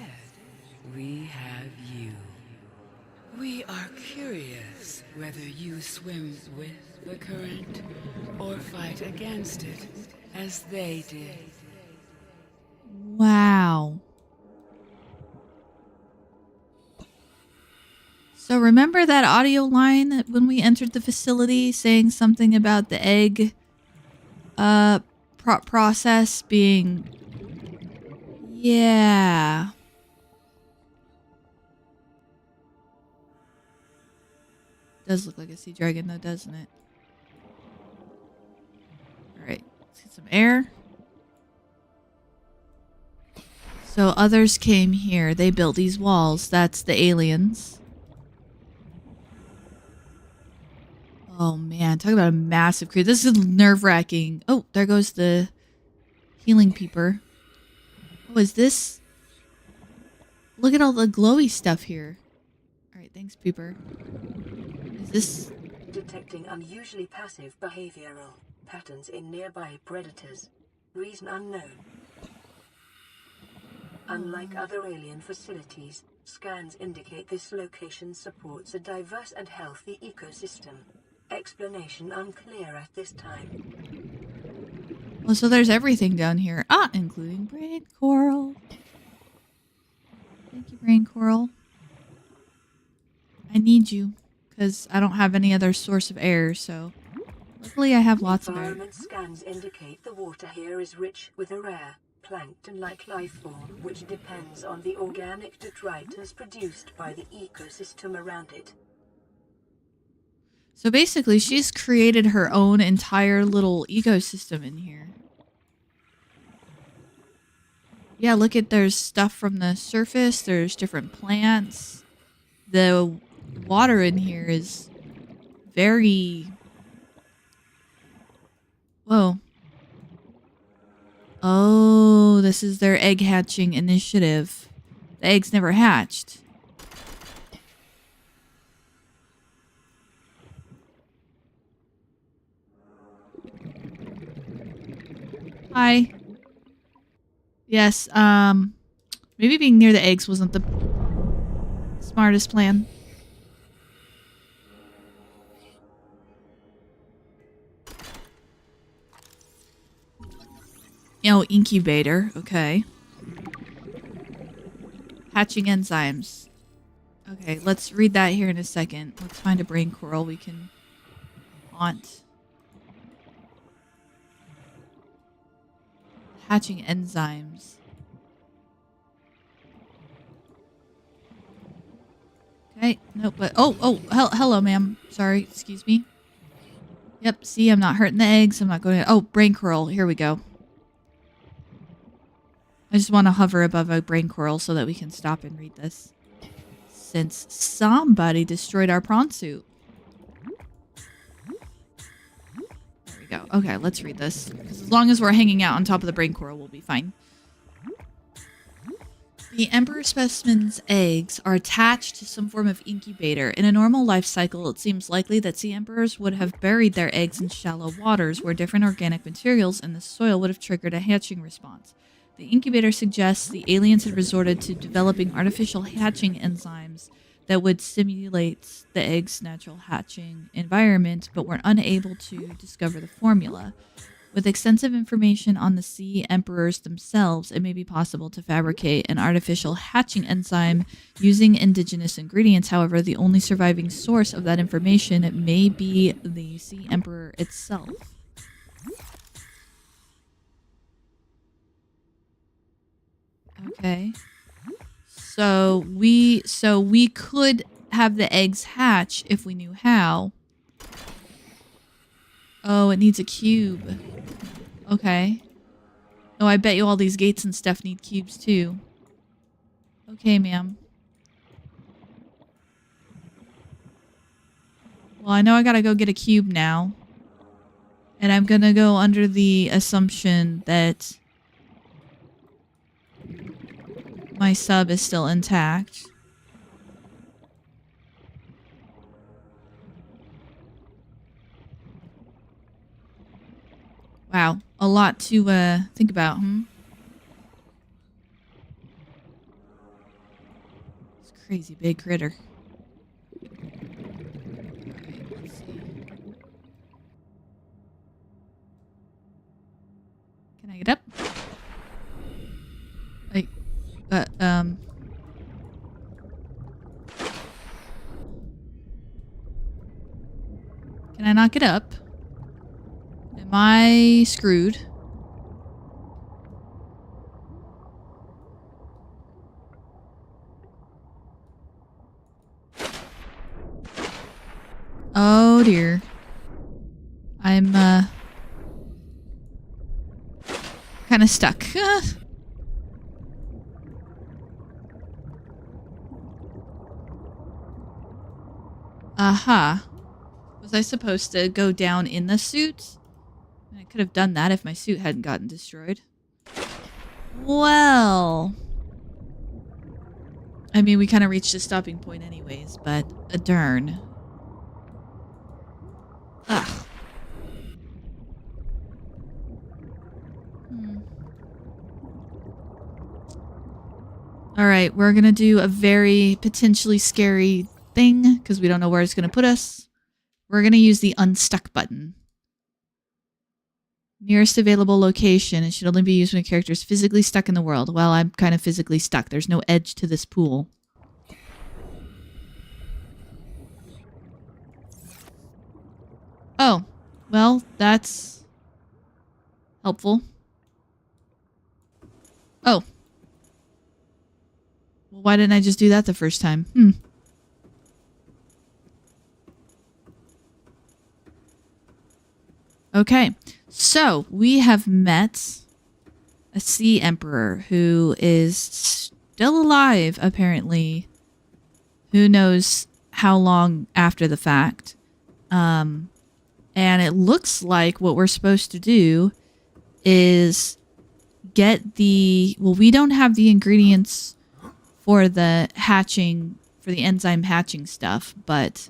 we have you. We are curious whether you swim with the current or fight against it, as they did. Wow. So remember that audio line that when we entered the facility saying something about the egg process being... Yeah. Does look like a sea dragon though, doesn't it? Alright, let's get some air. So others came here. They built these walls. That's the aliens. Oh man, talk about a massive crew. This is nerve-wracking. Oh, there goes the healing peeper. Oh, is this... Look at all the glowy stuff here. Alright, thanks, peeper. Is this... Detecting unusually passive behavioral patterns in nearby predators. Reason unknown. Unlike other alien facilities, scans indicate this location supports a diverse and healthy ecosystem. Explanation unclear at this time. Well, so there's everything down here. Ah, including brain coral. Thank you, brain coral. I need you, because I don't have any other source of air, so... Luckily I have lots of air. Environment scans indicate the water here is rich with a rare, plankton-like life form, which depends on the organic detritus produced by the ecosystem around it. So basically, she's created her own entire little ecosystem in here. Yeah, look at, there's stuff from the surface, there's different plants. The water in here is very... Whoa. Oh, this is their egg hatching initiative. The eggs never hatched. Hi. Yes, maybe being near the eggs wasn't the smartest plan. Oh, incubator. Okay. Hatching enzymes. Okay, let's read that here in a second. Let's find a brain coral we can haunt. Hatching enzymes. Okay, nope, but hello, ma'am. Sorry, excuse me. Yep, see, I'm not hurting the eggs. I'm not going to. Oh, brain coral. Here we go. I just want to hover above a brain coral so that we can stop and read this. Since somebody destroyed our prawn suit. There we go. Okay, let's read this. Because as long as we're hanging out on top of the brain coral, we'll be fine. The emperor specimen's eggs are attached to some form of incubator. In a normal life cycle, it seems likely that sea emperors would have buried their eggs in shallow waters where different organic materials in the soil would have triggered a hatching response. The incubator suggests the aliens had resorted to developing artificial hatching enzymes that would simulate the egg's natural hatching environment, but were unable to discover the formula. With extensive information on the sea emperors themselves, it may be possible to fabricate an artificial hatching enzyme using indigenous ingredients. However, the only surviving source of that information may be the sea emperor itself. Okay. So we could have the eggs hatch if we knew how. Oh, it needs a cube. Okay. Oh, I bet you all these gates and stuff need cubes too. Okay, ma'am. Well, I know I gotta go get a cube now. And I'm gonna go under the assumption that my sub is still intact. Wow, a lot to think about, It's a crazy big critter. Alright, let's see. Can I get up? Like, Can I not get up? Am I screwed? Oh dear. I'm kind of stuck. Aha. Was I supposed to go down in the suit? I could have done that if my suit hadn't gotten destroyed. Well. I mean, we kind of reached a stopping point anyways, but a darn. Ugh. Alright, we're gonna do a very potentially scary thing, because we don't know where it's gonna put us. We're gonna use the unstuck button. Nearest available location. It should only be used when a character is physically stuck in the world. Well, I'm kind of physically stuck. There's no edge to this pool. Oh, well, that's helpful. Oh. Well, why didn't I just do that the first time? Okay, so we have met a sea emperor who is still alive, apparently. Who knows how long after the fact. And it looks like what we're supposed to do is get the... Well, we don't have the ingredients for the hatching, for the enzyme hatching stuff, but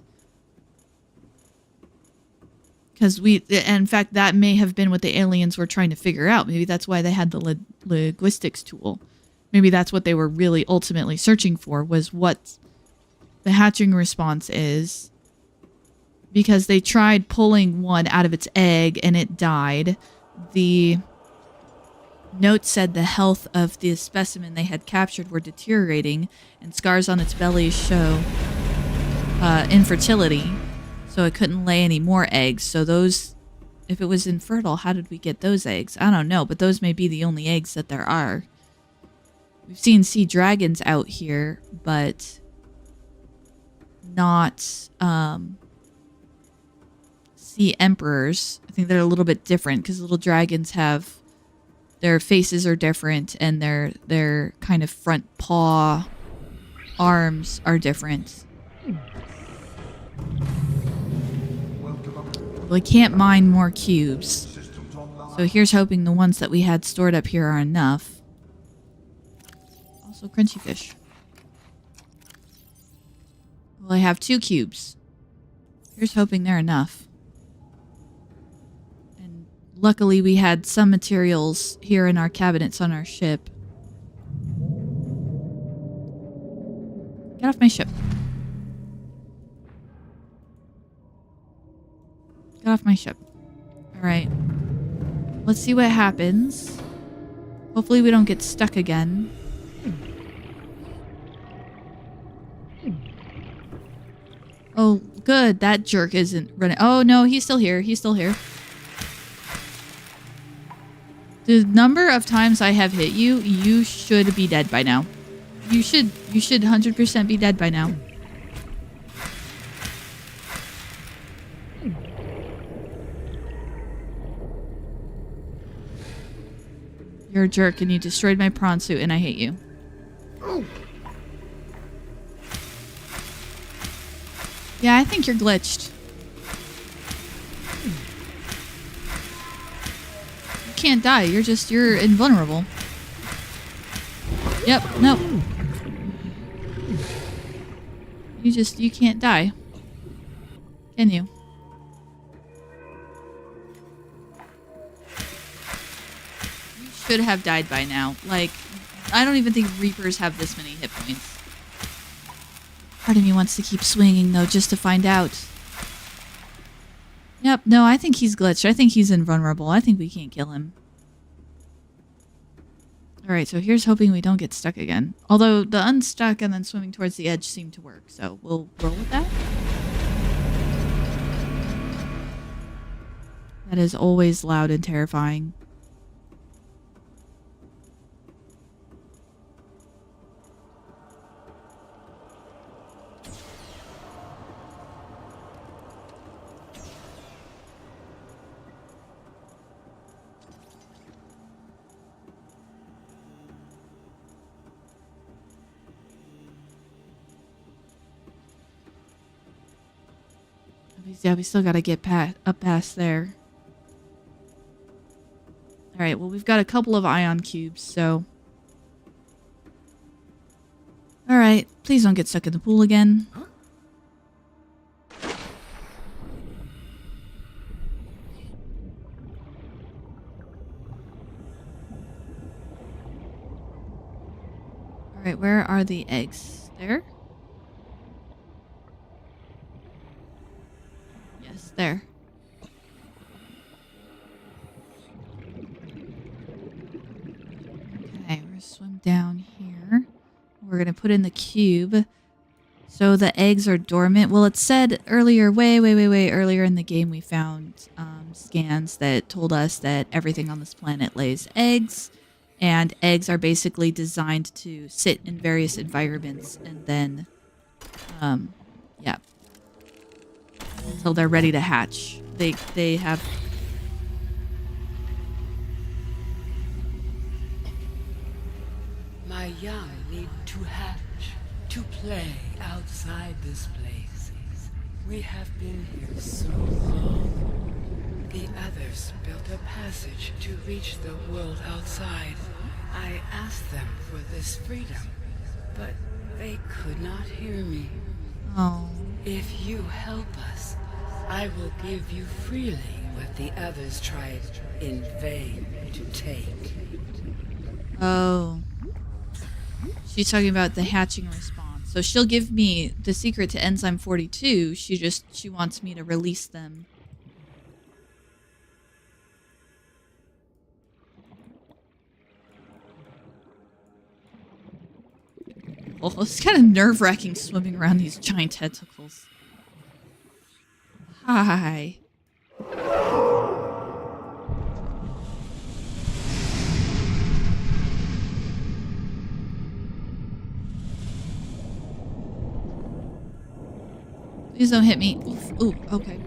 Because in fact, that may have been what the aliens were trying to figure out. Maybe that's why they had the linguistics tool. Maybe that's what they were really ultimately searching for, was what the hatching response is. Because they tried pulling one out of its egg and it died. The note said the health of the specimen they had captured were deteriorating, and scars on its belly show infertility. So it couldn't lay any more eggs. So those, if it was infertile, how did we get those eggs? I don't know, but those may be the only eggs that there are. We've seen sea dragons out here, but not sea emperors. I think they're a little bit different because little dragons have, their faces are different and their kind of front paw arms are different. We can't mine more cubes. So here's hoping the ones that we had stored up here are enough. Also crunchy fish. Well, I have 2 cubes. Here's hoping they're enough. And luckily we had some materials here in our cabinets on our ship. Get off my ship. Get off my ship. Alright. Let's see what happens. Hopefully we don't get stuck again. Oh, good. That jerk isn't running. Oh, no, he's still here. He's still here. The number of times I have hit you, you should be dead by now. You should 100% be dead by now. You're a jerk and you destroyed my prawn suit and I hate you. Yeah, I think you're glitched. You can't die. You're invulnerable. Yep, nope. You can't die. Can you? Should have died by now. Like, I don't even think Reapers have this many hit points. Part of me wants to keep swinging, though, just to find out. Yep, no, I think he's glitched. I think he's invulnerable. I think we can't kill him. Alright, so here's hoping we don't get stuck again. Although, the unstuck and then swimming towards the edge seem to work, so we'll roll with that. That is always loud and terrifying. Yeah, we still gotta get up past there. Alright, well, we've got a couple of ion cubes, so... Alright, please don't get stuck in the pool again. Alright, where are the eggs? There? There. Okay, we're gonna swim down here. We're gonna put in the cube. So the eggs are dormant. Well, it said earlier, way earlier in the game, we found scans that told us that everything on this planet lays eggs. And eggs are basically designed to sit in various environments and then, yeah. Until they're ready to hatch. They have... My young need to hatch, to play outside this place. We have been here so long. The others built a passage to reach the world outside. I asked them for this freedom, but they could not hear me. Oh. If you help us, I will give you freely what the others tried in vain to take. Oh. She's talking about the hatching response. So she'll give me the secret to enzyme 42. She wants me to release them. Oh, it's kind of nerve-wracking swimming around these giant tentacles. Hi. Please don't hit me. Oof. Ooh, okay.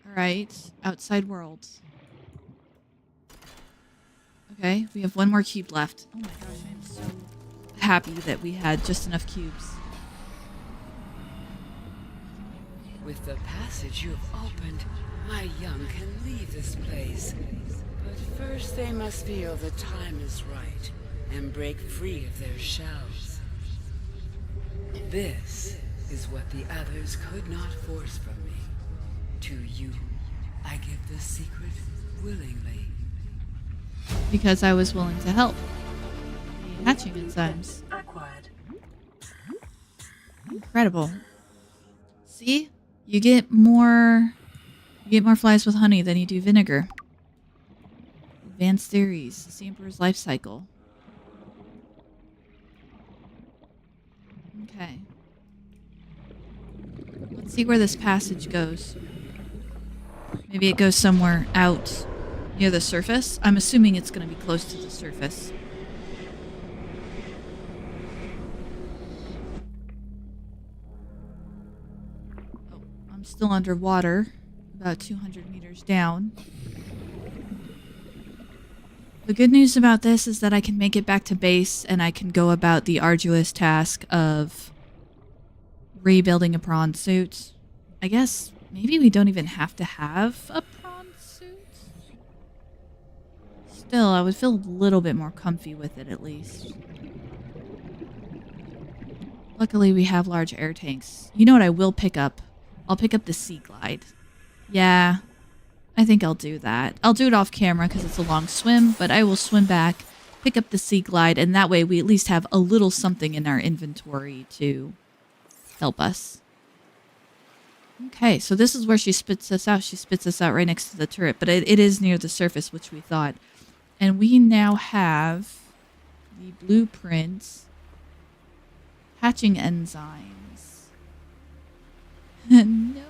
Alright. Outside world. Okay, we have one more cube left. Oh my gosh, I am so happy that we had just enough cubes. With the passage you have opened, my young can leave this place. But first they must feel the time is right and break free of their shells. This is what the others could not force from me. To you, I give the secret willingly. Because I was willing to help. The hatching enzymes. Acquired. Incredible. See? You get more flies with honey than you do vinegar. Advanced theories. The Emperor's life cycle. Okay. Let's see where this passage goes. Maybe it goes somewhere out near the surface. I'm assuming it's going to be close to the surface. Oh, I'm still underwater. About 200 meters down. The good news about this is that I can make it back to base and I can go about the arduous task of rebuilding a prawn suit. I guess maybe we don't even have to have a prawn suit. Still, I would feel a little bit more comfy with it at least. Luckily, we have large air tanks. You know what I will pick up? I'll pick up the Sea Glide. Yeah, I think I'll do that. I'll do it off camera because it's a long swim, but I will swim back, pick up the Sea Glide, and that way we at least have a little something in our inventory to help us. Okay, so this is where she spits us out. She spits us out right next to the turret, but it is near the surface, which we thought. And we now have the blueprints, hatching enzymes. No,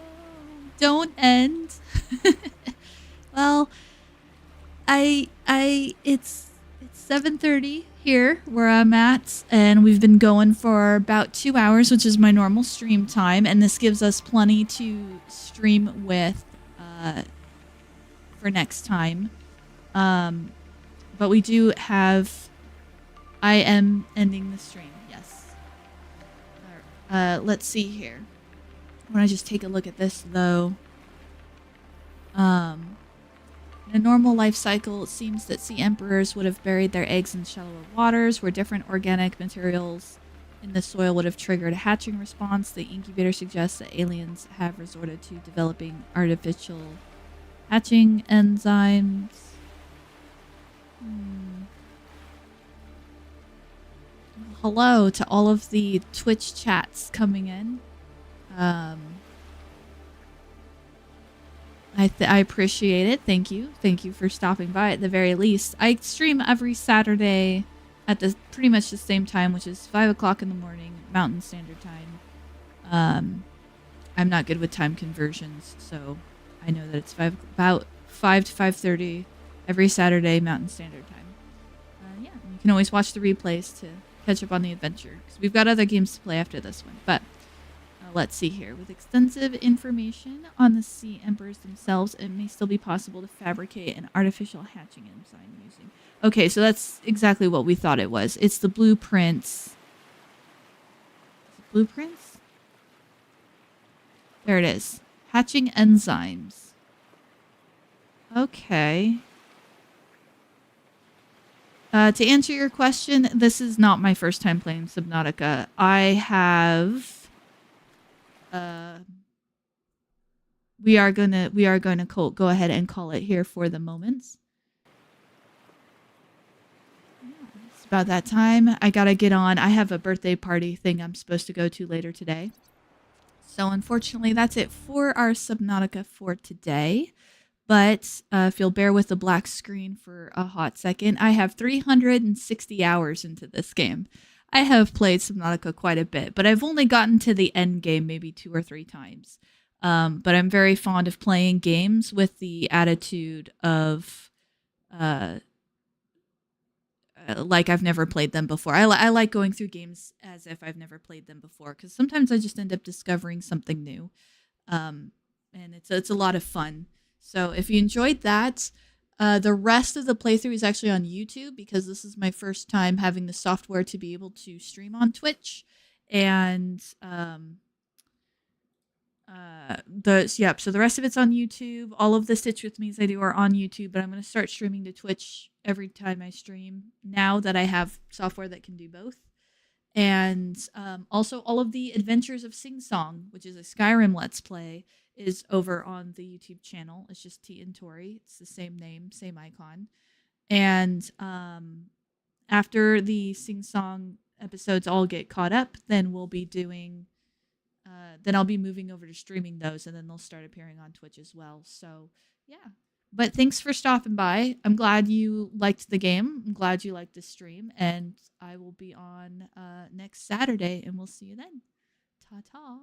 don't end. Well, it's 7:30 here where I'm at, and we've been going for about 2 hours, which is my normal stream time, and this gives us plenty to stream with for next time. But we do have... I am ending the stream, yes. Let's see here. I want to just take a look at this, though. In a normal life cycle, it seems that sea emperors would have buried their eggs in shallower waters, where different organic materials in the soil would have triggered a hatching response. The incubator suggests that aliens have resorted to developing artificial hatching enzymes. Hello to all of the Twitch chats coming in. I appreciate it. Thank you. Thank you for stopping by at the very least. I stream every Saturday at pretty much the same time, which is 5 o'clock in the morning, Mountain Standard Time. I'm not good with time conversions, so I know that it's about 5 to 5:30 every Saturday, Mountain Standard Time. Yeah, you can always watch the replays to catch up on the adventure, because we've got other games to play after this one, but... let's see here. With extensive information on the sea emperors themselves, it may still be possible to fabricate an artificial hatching enzyme using... Okay, so that's exactly what we thought it was. It's the blueprints. Blueprints? There it is. Hatching enzymes. Okay. To answer your question, this is not my first time playing Subnautica. I have... we are gonna go ahead and call it here for the moments. It's about that time. I gotta get on. I have a birthday party thing I'm supposed to go to later today. So unfortunately, that's it for our Subnautica for today. But if you'll bear with the black screen for a hot second, I have 360 hours into this game. I have played Subnautica quite a bit, but I've only gotten to the end game maybe 2 or 3 times. But I'm very fond of playing games with the attitude of uh, like I've never played them before. I like going through games as if I've never played them before because sometimes I just end up discovering something new, and it's a lot of fun. So if you enjoyed that, the rest of the playthrough is actually on YouTube because this is my first time having the software to be able to stream on Twitch, and so the rest of it's on YouTube. All of the Stitch With Me's I do are on YouTube, but I'm going to start streaming to Twitch every time I stream now that I have software that can do both. And also all of the Adventures of Sing Song, which is a Skyrim Let's Play, is over on the YouTube channel. It's just T and Tori. It's the same name, same icon. And after the Sing Song episodes all get caught up, then we'll be doing then I'll be moving over to streaming those, and then they'll start appearing on Twitch as well. So, yeah. But thanks for stopping by. I'm glad you liked the game. I'm glad you liked the stream, and I will be on next Saturday, and we'll see you then. Ta-ta.